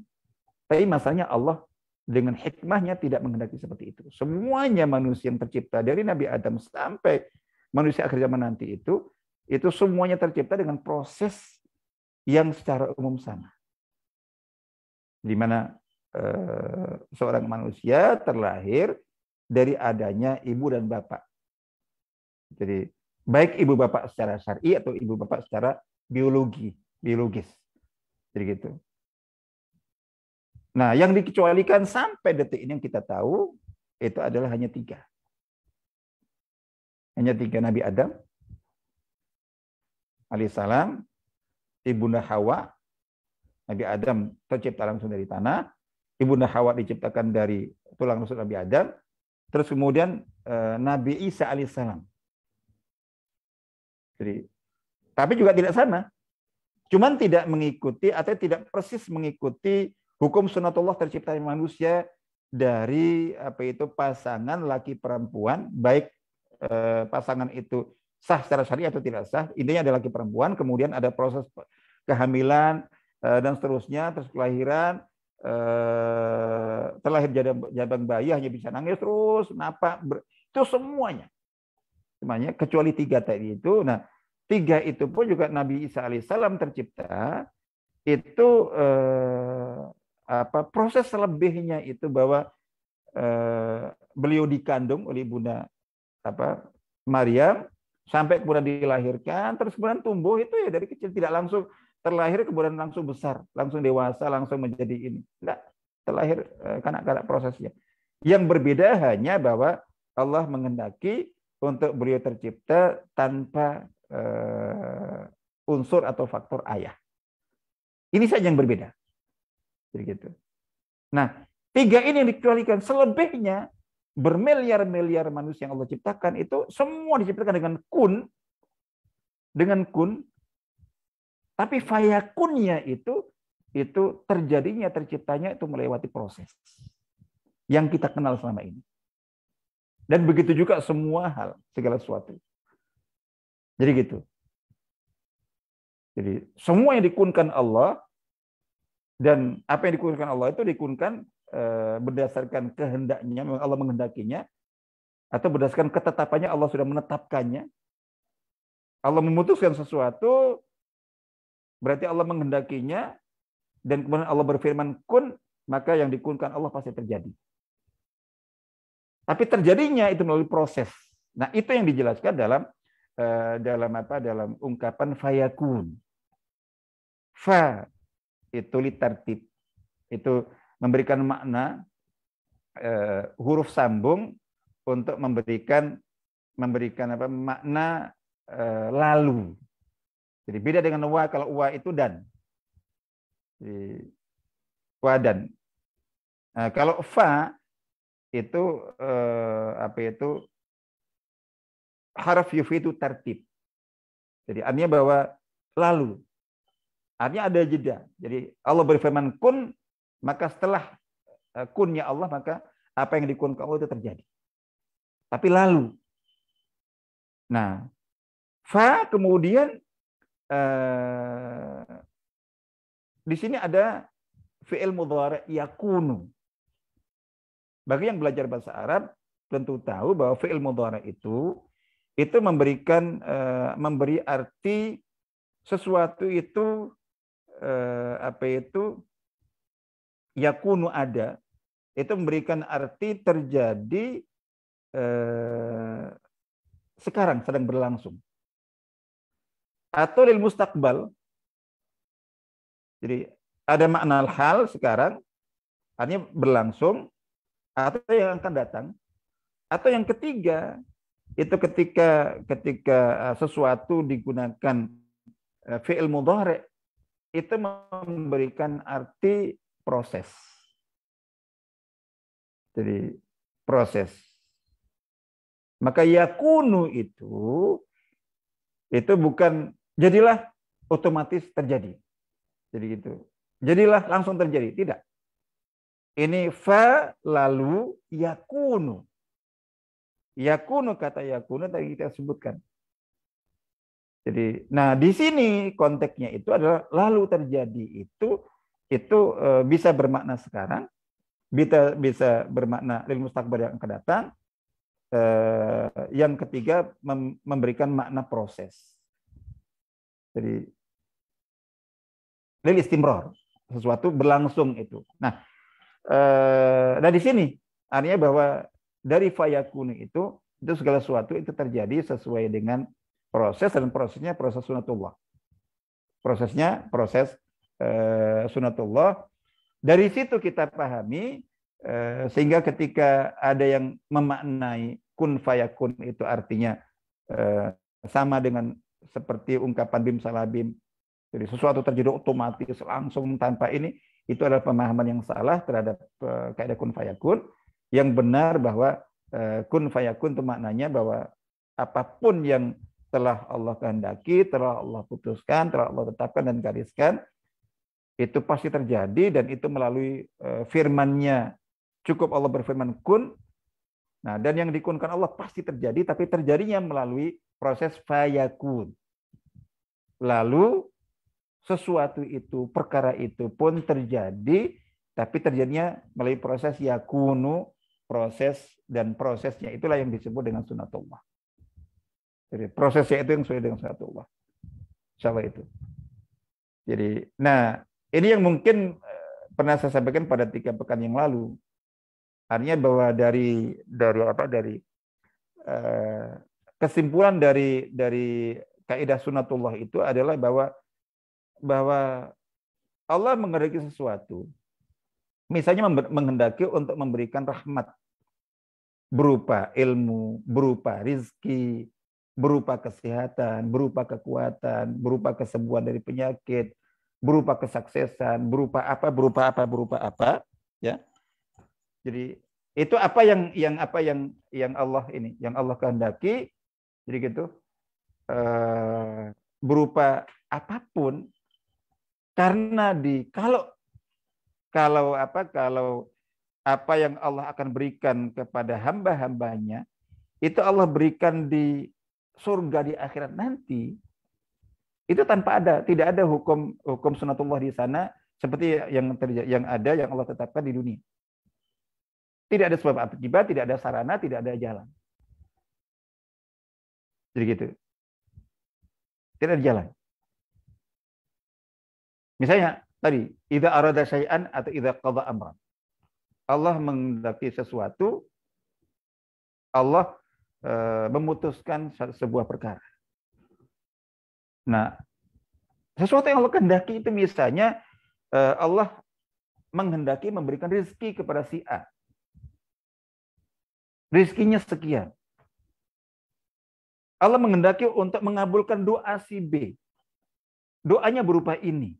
Tapi masalahnya Allah dengan hikmahnya tidak menghendaki seperti itu. Semuanya manusia yang tercipta dari Nabi Adam sampai manusia akhir zaman nanti itu semuanya tercipta dengan proses yang secara umum sama. Di mana seorang manusia terlahir dari adanya ibu dan bapak. Jadi baik ibu bapak secara syar'i atau ibu bapak secara biologis. Jadi gitu. Nah, yang dikecualikan sampai detik ini yang kita tahu itu adalah hanya 3. Hanya 3, Nabi Adam alaihissalam, Ibunda Hawa. Nabi Adam tercipta langsung dari tanah, Ibunda Hawa diciptakan dari tulang rusuk Nabi Adam, terus kemudian Nabi Isa alaihissalam. Jadi, tapi juga tidak sama. Cuman tidak mengikuti atau tidak persis mengikuti hukum sunatullah terciptanya manusia dari pasangan laki perempuan, baik pasangan itu sah secara syariat atau tidak sah, intinya ada laki perempuan, kemudian ada proses kehamilan dan seterusnya, terus kelahiran, terlahir jabang bayi hanya bisa nangis terus, napak, itu semuanya kecuali 3 tadi itu. Nah, 3 itu pun juga Nabi Isa alaihissalam tercipta itu proses selebihnya itu bahwa beliau dikandung oleh Bunda Maryam sampai kemudian dilahirkan, terus kemudian tumbuh itu ya dari kecil, tidak langsung terlahir kemudian langsung besar, langsung dewasa, langsung menjadi ini. Tidak, terlahir kanak-kanak prosesnya. Yang berbeda hanya bahwa Allah menghendaki untuk beliau tercipta tanpa unsur atau faktor ayah. Ini saja yang berbeda. Jadi gitu. Nah, 3 ini yang dikecualikan. Selebihnya bermiliar-miliar manusia yang Allah ciptakan itu semua diciptakan dengan kun, tapi fayakunnya itu terjadinya, terciptanya itu melewati proses yang kita kenal selama ini. Dan begitu juga semua hal, segala sesuatu. Jadi gitu. Jadi semua yang dikunkan Allah, dan apa yang dikunkan Allah itu dikunkan berdasarkan kehendaknya, memang Allah menghendakinya, atau berdasarkan ketetapannya, Allah sudah menetapkannya. Allah memutuskan sesuatu, berarti Allah menghendakinya, dan kemudian Allah berfirman kun, maka yang dikunkan Allah pasti terjadi. Tapi terjadinya itu melalui proses. Nah, itu yang dijelaskan dalam ungkapan fayakun. Fa itu litartib, itu memberikan makna huruf sambung untuk memberikan makna lalu. Jadi beda dengan wa, kalau wa itu dan. Jadi, wa dan. Nah, kalau fa itu harf yufidu tartib. Jadi artinya bahwa lalu. Artinya ada jeda. Jadi Allah berfirman kun, maka setelah kunnya Allah, maka apa yang dikunkan Allah itu terjadi. Tapi lalu. Nah, fa kemudian di sini ada fi'il mudhari' yakunu. Bagi yang belajar bahasa Arab tentu tahu bahwa fi'il mudhari' itu memberi arti sesuatu itu yakunu ada, itu memberikan arti terjadi sekarang, sedang berlangsung. Atau lil mustaqbal. Jadi ada makna hal sekarang, artinya berlangsung, atau yang akan datang. Atau yang ketiga, itu ketika sesuatu digunakan fi'il mudhari', itu memberikan arti proses. Jadi proses. Maka yakunu itu bukan jadilah otomatis terjadi. Jadi gitu. Jadilah langsung terjadi, tidak. Ini fa lalu yakunu. Yakunu, kata yakunu tadi kita sebutkan. Jadi, nah di sini konteksnya itu adalah lalu terjadi itu bisa bermakna sekarang, bisa bermakna lil mustaqbal yang akan datang. Yang ketiga memberikan makna proses. Jadi lil istimrar, sesuatu berlangsung itu. Nah, di sini artinya bahwa dari fayakun itu segala sesuatu itu terjadi sesuai dengan proses, dan prosesnya proses sunatullah. Prosesnya proses sunatullah. Dari situ kita pahami sehingga ketika ada yang memaknai kun fayakun itu artinya sama dengan seperti ungkapan bim salabim. Jadi sesuatu terjadi otomatis langsung tanpa ini, itu adalah pemahaman yang salah terhadap kaidah kun fayakun. Yang benar bahwa kun fayakun itu maknanya bahwa apapun yang telah Allah kehendaki, telah Allah putuskan, telah Allah tetapkan dan gariskan, itu pasti terjadi, dan itu melalui firman-Nya. Cukup Allah berfirman kun. Nah, dan yang dikunkan Allah pasti terjadi, tapi terjadinya melalui proses fayakun. Lalu sesuatu itu, perkara itu pun terjadi, tapi terjadinya melalui proses yakunu, proses, dan prosesnya itulah yang disebut dengan sunatullah. Jadi prosesnya itu yang sesuai dengan sunatullah. Insyaallah itu. Jadi, nah ini yang mungkin pernah saya sampaikan pada 3 pekan yang lalu. Artinya bahwa dari kesimpulan dari kaidah sunatullah itu adalah bahwa Allah menghendaki sesuatu. Misalnya menghendaki untuk memberikan rahmat berupa ilmu, berupa rizki, berupa kesehatan, berupa kekuatan, berupa kesembuhan dari penyakit, berupa kesuksesan, berupa apa, ya. Jadi itu apa yang Allah kehendaki. Jadi gitu, berupa apapun, karena kalau apa yang Allah akan berikan kepada hamba-hambanya itu Allah berikan di surga di akhirat nanti, itu tidak ada hukum sunatullah di sana seperti yang Allah tetapkan di dunia. Tidak ada sebab akibat, tidak ada sarana, tidak ada jalan. Jadi gitu. Tidak ada jalan. Misalnya tadi, idza arada syai'an atau idza qada amran. Allah menghendaki sesuatu, Allah memutuskan sebuah perkara. Nah, sesuatu yang Allah kehendaki itu misalnya Allah menghendaki memberikan rezeki kepada si A. Rizkinya sekian. Allah menghendaki untuk mengabulkan doa si B. Doanya berupa ini.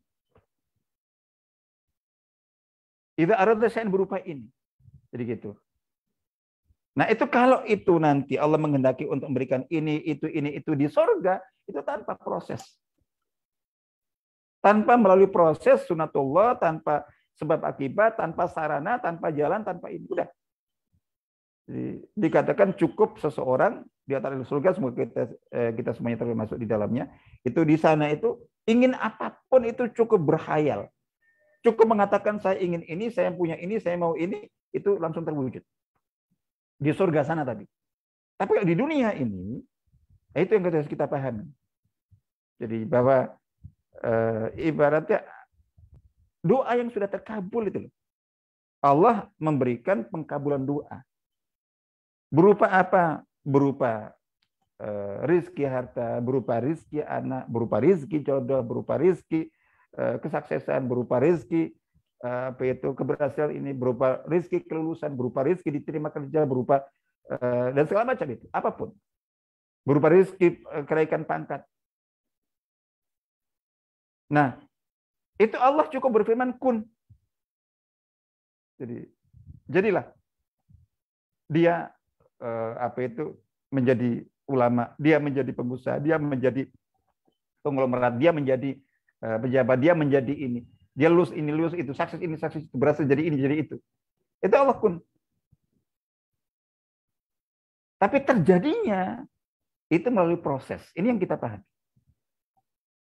Idza arada syai'an berupa ini. Jadi gitu. Nah, itu kalau itu nanti Allah menghendaki untuk memberikan ini itu di surga, itu tanpa proses. Tanpa melalui proses sunatullah, tanpa sebab akibat, tanpa sarana, tanpa jalan, tanpa ini. Udah. Jadi, dikatakan cukup seseorang di antara surga, semoga kita semuanya termasuk di dalamnya, itu di sana itu ingin apapun itu cukup berkhayal. Cukup mengatakan saya ingin ini, saya punya ini, saya mau ini, itu langsung terwujud. Di surga sana tadi. Tapi di dunia ini, itu yang harus kita pahami. Jadi bahwa ibaratnya doa yang sudah terkabul itu loh. Allah memberikan pengkabulan doa. Berupa apa? Berupa rizki harta, berupa rizki anak, berupa rizki jodoh, berupa rizki kesuksesan, berupa rizki keberhasilan ini, berupa rizki kelulusan, berupa rizki diterima kerja, berupa dan segala macam itu, apapun. Berupa rizki kenaikan pangkat. Nah, itu Allah cukup berfirman kun. Jadi, jadilah dia menjadi ulama, dia menjadi pengusaha, dia menjadi konglomerat, dia menjadi pejabat, dia menjadi ini. Dia lulus ini, lulus itu, sukses ini, sukses itu, berhasil jadi ini, jadi itu. Itu Allah kun. Tapi terjadinya itu melalui proses. Ini yang kita pahami.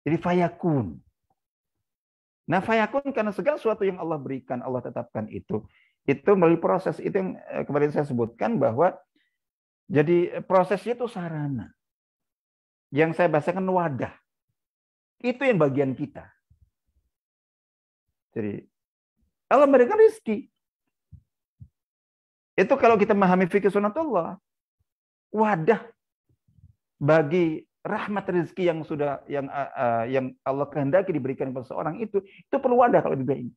Jadi fayakun. Nah, fayakun karena segala sesuatu yang Allah berikan, Allah tetapkan itu Itu melalui proses itu yang kemarin saya sebutkan bahwa jadi prosesnya itu sarana. Yang saya bahasakan wadah. Itu yang bagian kita. Jadi Allah memberikan rezeki. Itu kalau kita memahami fikih sunnatullah, wadah bagi rahmat rezeki yang Allah kehendaki diberikan kepada seorang itu perlu wadah kalau di dunia ini.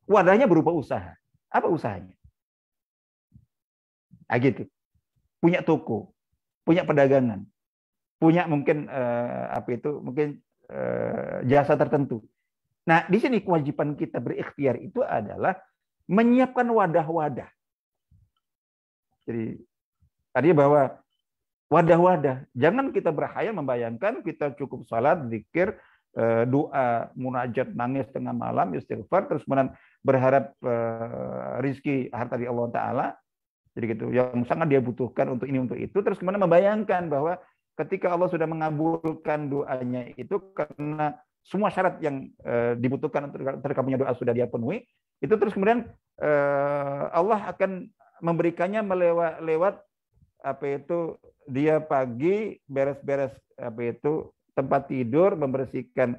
Wadahnya berupa usaha. Apa usahanya? Ah gitu. Punya toko, punya perdagangan, punya mungkin mungkin jasa tertentu. Nah, di sini kewajiban kita berikhtiar itu adalah menyiapkan wadah-wadah. Jadi artinya bahwa wadah-wadah. Jangan kita berkhayal membayangkan kita cukup salat, zikir, doa, munajat, nangis tengah malam, istighfar, terus kemudian berharap rizki harta dari Allah Ta'ala. Jadi gitu, yang sangat dia butuhkan untuk ini, untuk itu. Terus kemudian membayangkan bahwa ketika Allah sudah mengabulkan doanya itu karena semua syarat yang dibutuhkan untuk terkabulnya doa sudah dia penuhi, itu terus kemudian Allah akan memberikannya lewat dia pagi beres-beres tempat tidur, membersihkan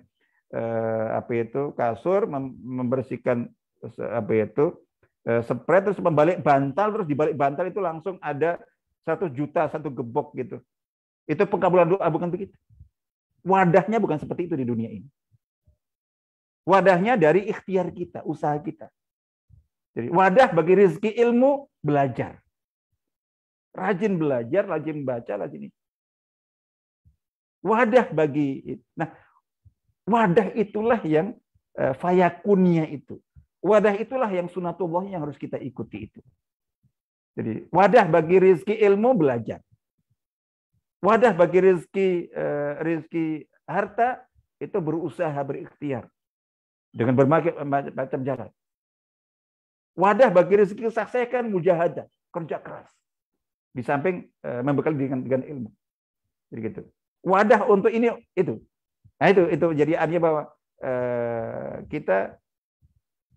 kasur, membersihkan spray, terus membalik bantal, terus di balik bantal itu langsung ada 1 juta, 1 gebok gitu. Itu pengkabulan doa, bukan begitu. Wadahnya bukan seperti itu di dunia ini. Wadahnya dari ikhtiar kita, usaha kita. Jadi wadah bagi rezeki ilmu, belajar. Rajin belajar, rajin baca, rajin ini. Wadah bagi, nah wadah itulah yang fayakunnya itu. Wadah itulah yang sunatullah yang harus kita ikuti itu. Jadi wadah bagi rezeki ilmu, belajar. Wadah bagi rezeki harta itu berusaha, berikhtiar dengan berbagai macam jalan. Wadah bagi rezeki kesuksesan, mujahadah, kerja keras. Di samping membekali dengan ilmu. Jadi gitu. Wadah untuk ini itu. Nah itu jadi artinya bahwa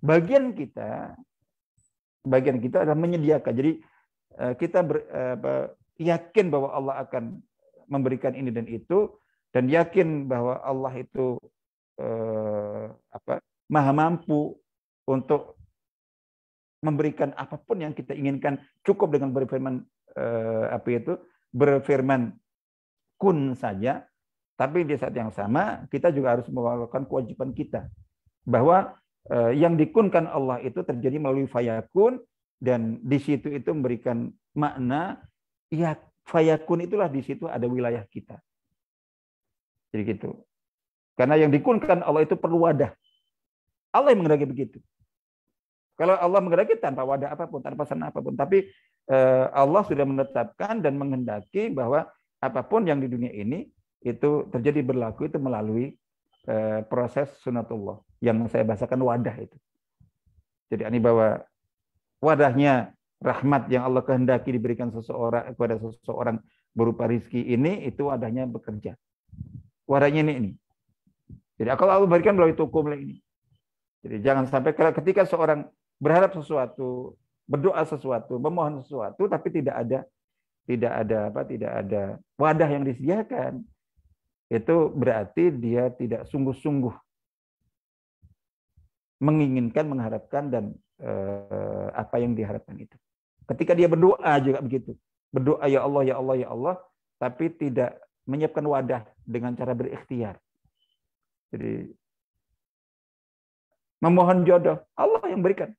bagian kita adalah menyediakan. Jadi kita yakin bahwa Allah akan memberikan ini dan itu, dan yakin bahwa Allah itu maha mampu untuk memberikan apapun yang kita inginkan, cukup dengan berfirman berfirman kun saja. Tapi di saat yang sama kita juga harus melakukan kewajiban kita bahwa yang dikunkan Allah itu terjadi melalui fayakun, dan di situ itu memberikan makna ya fayakun itulah di situ ada wilayah kita. Jadi gitu. Karena yang dikunkan Allah itu perlu wadah. Allah yang menghendaki begitu. Kalau Allah menghendaki tanpa wadah apapun, tanpa sana apapun, tapi Allah sudah menetapkan dan menghendaki bahwa apapun yang di dunia ini itu terjadi berlaku itu melalui proses sunatullah yang saya bahasakan wadah itu. Jadi ini bahwa wadahnya rahmat yang Allah kehendaki diberikan kepada seseorang berupa rizki ini, itu wadahnya bekerja. Wadahnya ini. Jadi kalau Allah berikan melalui toko ini. Jadi jangan sampai ketika seorang berharap sesuatu, berdoa sesuatu, memohon sesuatu, tapi tidak ada wadah yang disediakan, itu berarti dia tidak sungguh-sungguh menginginkan, mengharapkan, dan apa yang diharapkan itu. Ketika dia berdoa juga begitu. Berdoa ya Allah, ya Allah, ya Allah, tapi tidak menyiapkan wadah dengan cara berikhtiar. Jadi memohon jodoh, Allah yang berikan.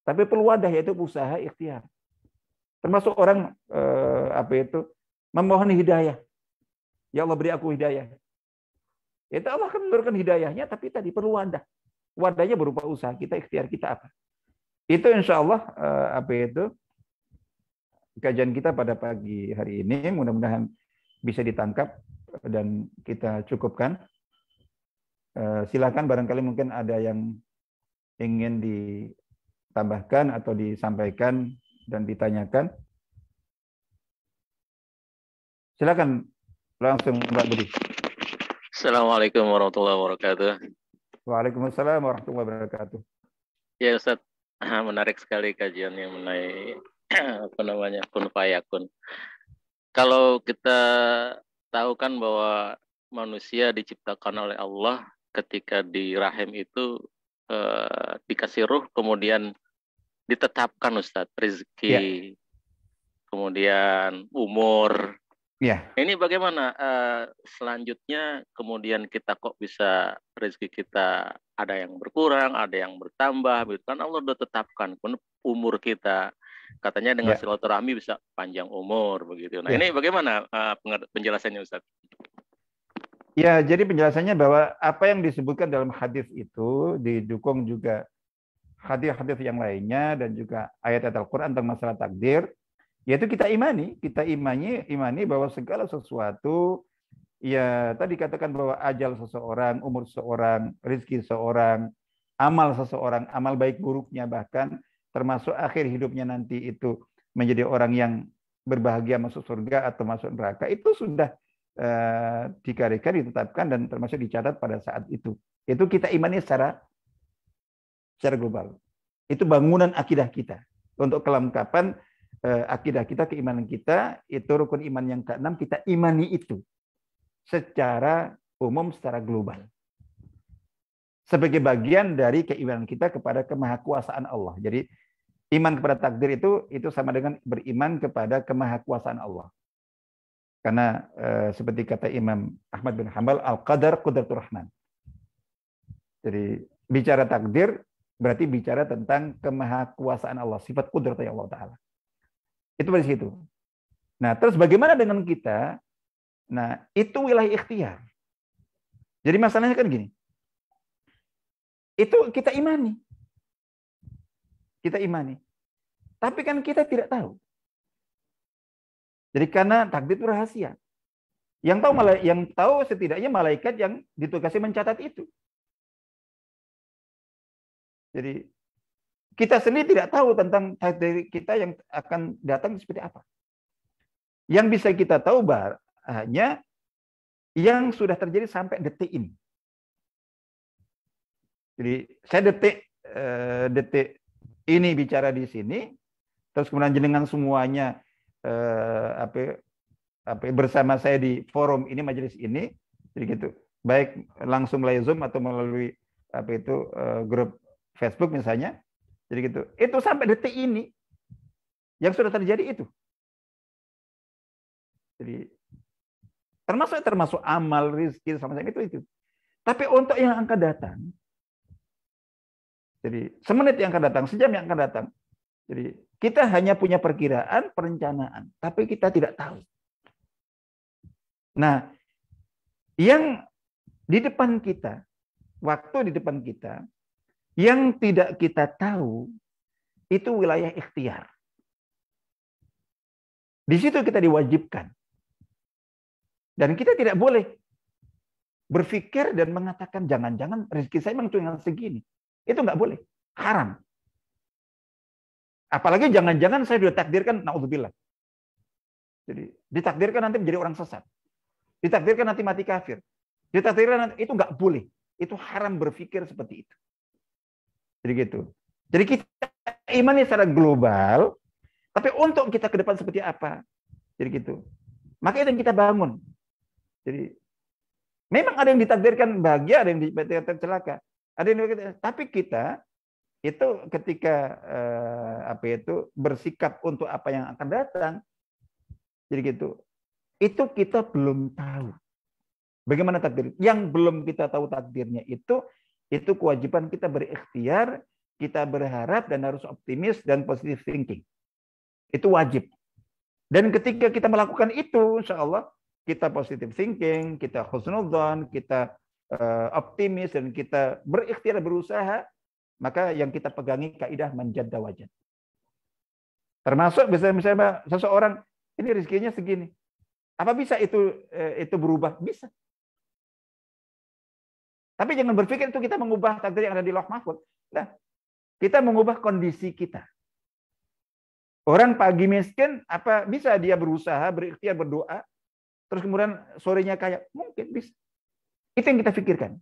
Tapi perlu wadah, yaitu usaha ikhtiar. Termasuk orang memohon hidayah. Ya Allah beri aku hidayah. Itu Allah akan memberikan hidayahnya, tapi tadi perlu wadah. Wadahnya berupa usaha kita, ikhtiar kita apa. Itu insya Allah kajian kita pada pagi hari ini. Mudah-mudahan bisa ditangkap dan kita cukupkan. Silakan barangkali mungkin ada yang ingin ditambahkan atau disampaikan dan ditanyakan. Silakan langsung Mbak Budi. Assalamualaikum warahmatullahi wabarakatuh. Waalaikumsalam warahmatullahi wabarakatuh. Ya Ustaz, Menarik sekali kajiannya mengenai apa namanya kun fayakun. Kalau kita tahu kan bahwa manusia diciptakan oleh Allah ketika di rahim itu dikasih ruh, kemudian ditetapkan Ustadz Ya, rezeki, kemudian umur. ya, Ini bagaimana selanjutnya kemudian kita kok bisa rezeki kita ada yang berkurang, ada yang bertambah, gitu kan Allah udah tetapkan umur kita. Katanya dengan ya, silaturahmi bisa panjang umur begitu. Nah, ini ya. bagaimana penjelasannya Ustaz? Ya, jadi penjelasannya bahwa apa yang disebutkan dalam hadis itu didukung juga hadis-hadis yang lainnya dan juga ayat-ayat Al-Quran tentang masalah takdir, yaitu kita imani bahwa segala sesuatu, ya tadi katakan bahwa ajal seseorang, umur seseorang, rezeki seseorang, amal seseorang, amal baik buruknya bahkan termasuk akhir hidupnya nanti itu menjadi orang yang berbahagia masuk surga atau masuk neraka, itu sudah dikarenakan, ditetapkan dan termasuk dicatat pada saat itu. Itu kita imani secara global. Itu bangunan akidah kita. Untuk kelengkapan akidah kita, keimanan kita, itu rukun iman yang keenam, kita imani itu secara umum, secara global. Sebagai bagian dari keimanan kita kepada kemahakuasaan Allah. Jadi iman kepada takdir itu sama dengan beriman kepada kemahakuasaan Allah. Karena seperti kata Imam Ahmad bin Hanbal, al-qadar qudratur rahman. Jadi bicara takdir berarti bicara tentang kemahakuasaan Allah, sifat kudratnya Allah Ta'ala. Itu dari situ. Nah, terus bagaimana dengan kita? Nah, itu wilayah ikhtiar. Jadi masalahnya kan gini. Itu kita imani. Kita imani. Tapi kan kita tidak tahu. Jadi karena takdir itu rahasia. Yang tahu setidaknya malaikat yang ditugasi mencatat itu. Jadi kita sendiri tidak tahu tentang takdir kita yang akan datang seperti apa. Yang bisa kita tahu hanya yang sudah terjadi sampai detik ini. Jadi saya detik ini bicara di sini, terus kemudian jenengan semuanya bersama saya di forum ini, majelis ini, jadi gitu. Baik langsung melalui Zoom atau melalui grup Facebook misalnya, jadi gitu. Itu sampai detik ini yang sudah terjadi itu. Jadi termasuk amal, rezeki sama itu. Tapi untuk yang akan datang, jadi semenit yang akan datang, sejam yang akan datang, jadi kita hanya punya perkiraan, perencanaan, tapi kita tidak tahu. Nah, yang di depan kita, waktu di depan kita, yang tidak kita tahu, itu wilayah ikhtiar. Di situ kita diwajibkan. Dan kita tidak boleh berpikir dan mengatakan, jangan-jangan rezeki saya memang cuma segini. Itu nggak boleh. Haram. Apalagi jangan-jangan saya sudah takdirkan, naudzubillah. Jadi ditakdirkan nanti menjadi orang sesat. Ditakdirkan nanti mati kafir. Ditakdirkan nanti, itu nggak boleh. Itu haram berpikir seperti itu. Jadi gitu. Jadi kita imani secara global, tapi untuk kita ke depan seperti apa? Jadi gitu. Maka itu yang kita bangun. Jadi memang ada yang ditakdirkan bahagia, ada yang ditakdirkan celaka. Ada yang tapi kita itu ketika bersikap untuk apa yang akan datang, jadi gitu, itu kita belum tahu bagaimana takdir. Yang belum kita tahu takdirnya itu kewajiban kita berikhtiar, kita berharap dan harus optimis dan positive thinking. Itu wajib. Dan ketika kita melakukan itu, insya Allah kita positive thinking, kita husnudzon, kita optimis, dan kita berikhtiar, berusaha, maka yang kita pegangi kaidah manjadda wajad. Termasuk misalnya seseorang ini rezekinya segini, apa bisa itu berubah? Bisa. Tapi jangan berpikir itu kita mengubah takdir yang ada di Lauh Mahfuz. Nah, kita mengubah kondisi kita. Orang pagi miskin, apa bisa dia berusaha, berikhtiar, berdoa, terus kemudian sorenya kaya? Mungkin bisa. Itu yang kita pikirkan.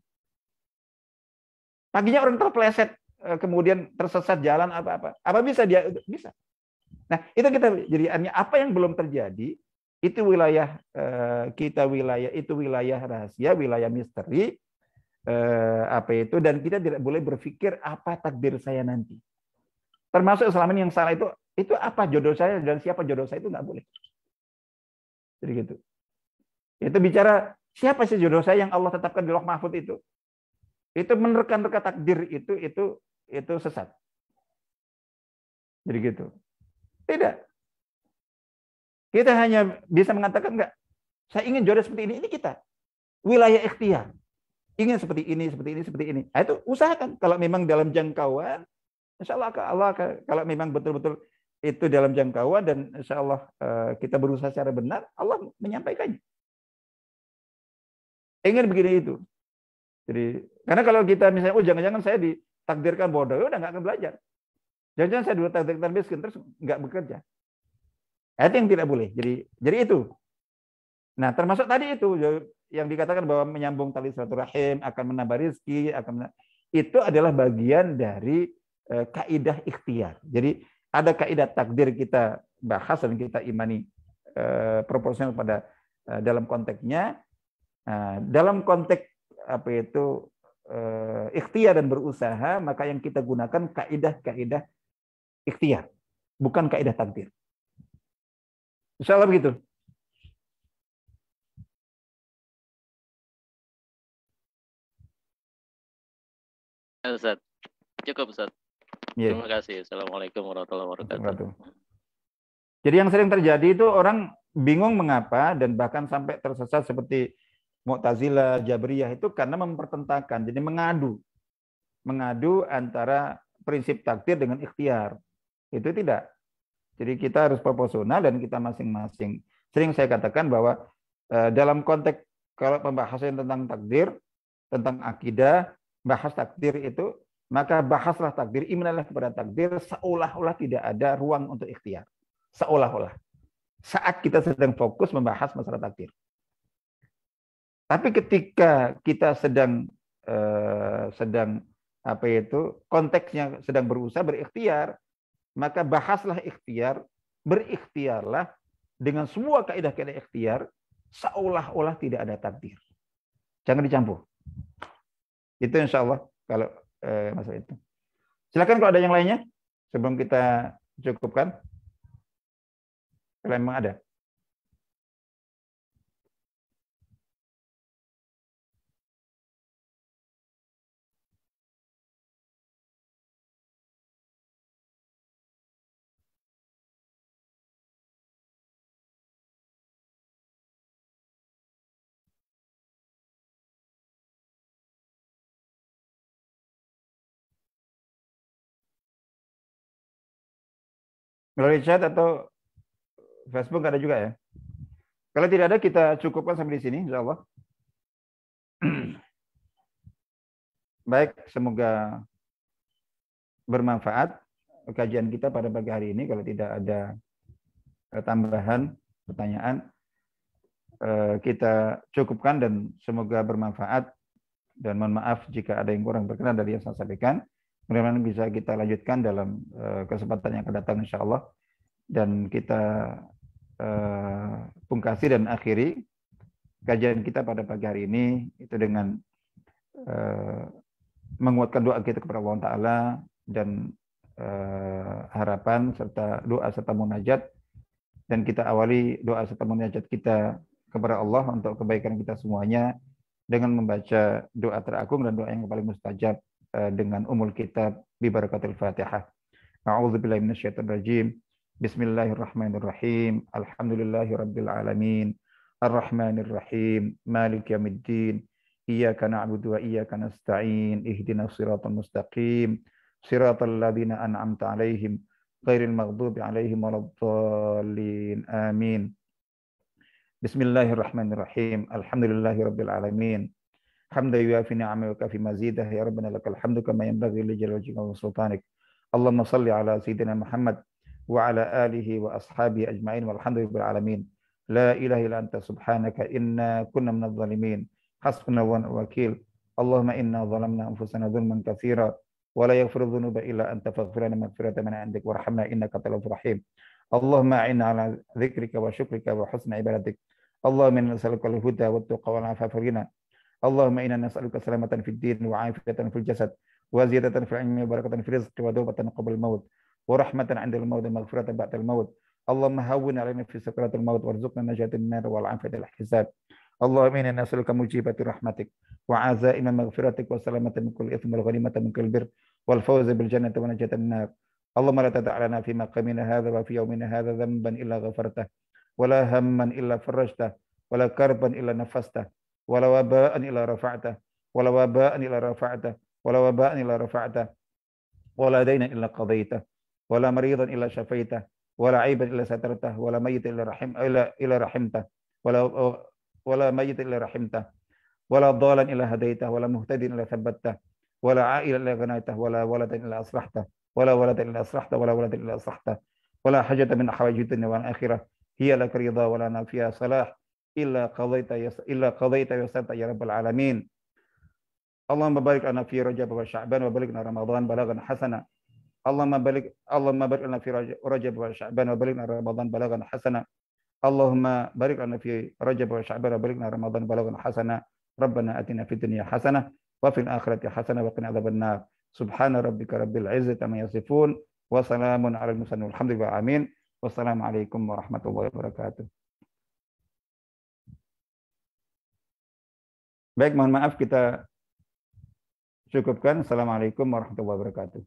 Paginya orang terpeleset kemudian tersesat jalan apa-apa. Apa bisa dia? Bisa. Nah, itu kita jadi apa yang belum terjadi itu wilayah kita, itu wilayah rahasia, wilayah misteri, apa itu, dan kita tidak boleh berpikir apa takdir saya nanti. Termasuk selama ini yang salah itu apa jodoh saya dan siapa jodoh saya, itu nggak boleh. Jadi gitu. Itu bicara siapa sih jodoh saya yang Allah tetapkan di Lauh Mahfuz itu. Itu menerka-nerka takdir itu sesat. Jadi gitu. Tidak. Kita hanya bisa mengatakan enggak, saya ingin jodoh seperti ini kita. Wilayah ikhtiar. Ingin seperti ini, seperti ini, seperti ini. Nah, itu usahakan. Kalau memang dalam jangkauan, insya Allah kalau memang betul-betul itu dalam jangkauan dan insya Allah kita berusaha secara benar, Allah menyampaikannya. Ingin begini itu. Jadi, karena kalau kita misalnya, jangan-jangan saya ditakdirkan bodoh, udah nggak akan belajar. Jangan-jangan saya dulu takdirkan miskin, terus nggak bekerja. Itu yang tidak boleh. Jadi itu. Nah, termasuk tadi itu yang dikatakan bahwa menyambung tali silaturahim, akan menambah rezeki, itu adalah bagian dari kaidah ikhtiar. Jadi ada kaidah takdir kita bahas dan kita imani proporsional pada dalam konteksnya. Dalam konteks apa itu ikhtiar dan berusaha, maka yang kita gunakan kaidah ikhtiar, bukan kaidah takdir. Insya Allah begitu. Ustaz. Cukup, Ustaz. Yeah. Terima kasih. Assalamualaikum warahmatullahi wabarakatuh. Jadi yang sering terjadi itu orang bingung mengapa dan bahkan sampai tersesat seperti Mu'tazilah, Jabriyah itu karena mempertentangkan, jadi mengadu antara prinsip takdir dengan ikhtiar. Itu tidak. Jadi kita harus proporsional dan kita masing-masing. Sering saya katakan bahwa dalam konteks kalau pembahasan tentang takdir, tentang akidah, bahas takdir itu, maka bahaslah takdir, imanilah kepada takdir seolah-olah tidak ada ruang untuk ikhtiar. Seolah-olah. Saat kita sedang fokus membahas masalah takdir. Tapi ketika kita sedang apa itu konteksnya sedang berusaha berikhtiar, maka bahaslah ikhtiar, berikhtiarlah dengan semua kaidah-kaidah ikhtiar seolah-olah tidak ada takdir. Jangan dicampur. Itu insya Allah kalau masalah itu. Silakan kalau ada yang lainnya sebelum kita cukupkan. Kalau memang ada. Melalui chat atau Facebook ada juga ya. Kalau tidak ada, kita cukupkan sampai di sini, insya Allah. Baik, semoga bermanfaat kajian kita pada pagi hari ini. Kalau tidak ada tambahan pertanyaan, kita cukupkan dan semoga bermanfaat. Dan mohon maaf jika ada yang kurang berkenan dari yang saya sampaikan. Mudah-mudahan bisa kita lanjutkan dalam kesempatan yang akan datang, insya Allah. Dan kita pungkasi dan akhiri kajian kita pada pagi hari ini itu dengan menguatkan doa kita kepada Allah Ta'ala dan harapan serta doa serta munajat, dan kita awali doa serta munajat kita kepada Allah untuk kebaikan kita semuanya dengan membaca doa teragung dan doa yang paling mustajab dengan umul kitab bi barakatil Fatihah. A'udzubillahi minasyaitonir rajim. Bismillahirrahmanirrahim. Alhamdulillahirabbil alamin. Arrahmanir rahim. Maliki yaumiddin. Iyyaka na'budu wa iyyaka nasta'in. Ihdinas siratal mustaqim. Siratal ladzina an'amta 'alaihim ghairil maghdubi 'alaihim waladdallin. Amin. Bismillahirrahmanirrahim. Alhamdulillahirabbil alamin. Hamdan yuafi ni'amahu wa kafi mazidah. Ya Rabbana lakal hamdu kama yanbaghi li jalali wajhika wa sultanik. Allahumma shalli ala sayyidina Muhammad wa ala alihi wa ashabihi ajma'in walhamdulillahil alamin. La ilaha illa anta subhanaka inna kunna minadh dhalimin. Hasbunallahu wa ni'mal wakil. Allahumma inna zalamna anfusana dzulman katsira ولا يغفر الذنوب إلا أنت فاغفر لنا مغفرة من عندك وارحمنا إنك أنت الغفور الرحيم. اللهم أعنا على ذكرك وشكرك وحسن عبادتك. اللهم إنا نسألك الهدى والتقى والعفاف والغنى. اللهم إنا نسألك سلامة في الدين وعافية في الجسد وزيادة في العلم وبركة في الرزق وتوبة قبل الموت ورحمة عند الموت ومغفرة بعد الموت. اللهم هون علينا في سكرات الموت وارزقنا نجاة النار والعافية الحساب. اللهم إنا نسألك موجبات رحمتك وعزائم مغفرتك وسلامة من كل إثم والغنيمة من كل بر والفوز بالجنة ونجاة النار. اللهم لا تدع لنا في مقامنا هذا وفي يومنا هذا ذنبا إلا غفرته ولا هما إلا فرجته ولا كربا إلا نفسته ولا وباء إلا رفعته ولا وباء إلا رفعته ولا وباء إلا رفعته ولا دينا إلا قضيته ولا مريضا إلا شفيته ولا عيبا إلا سترته ولا ميت إلا رحمته ولا ولا ميت إلا رحمته ولا ضالا إلا هديته ولا مهتدي إلا ثبته ولا عائلا إلا غنيته ولا ولدا إلا أصلحته ولا ولدا إلا أصلحته ولا ولدا إلا أصلحته ولا حاجة من حوائج الدنيا والآخرة هي لك رضا ولا لنا فيها صلاح إلا قضيت ويسرت يا رب العالمين. اللهم بارك لنا في رجب وشعبان وبلغنا رمضان بلاغا حسنا. اللهم بارك لنا في رجب وشعبان وبلغنا رمضان بلاغا حسنا. اللهم بارك لنا في رجب وشعبان وبلغنا رمضان بلاغا حسنا. ربنا آتنا في الدنيا حسنة وفي الآخرة حسنة وقنا عذاب النار. سبحان ربك رب العزة عما يصفون وسلام على المرسلين والحمد لله آمين. والسلام عليكم ورحمة الله وبركاته. Baik, mohon maaf kita cukupkan. Assalamualaikum warahmatullahi wabarakatuh.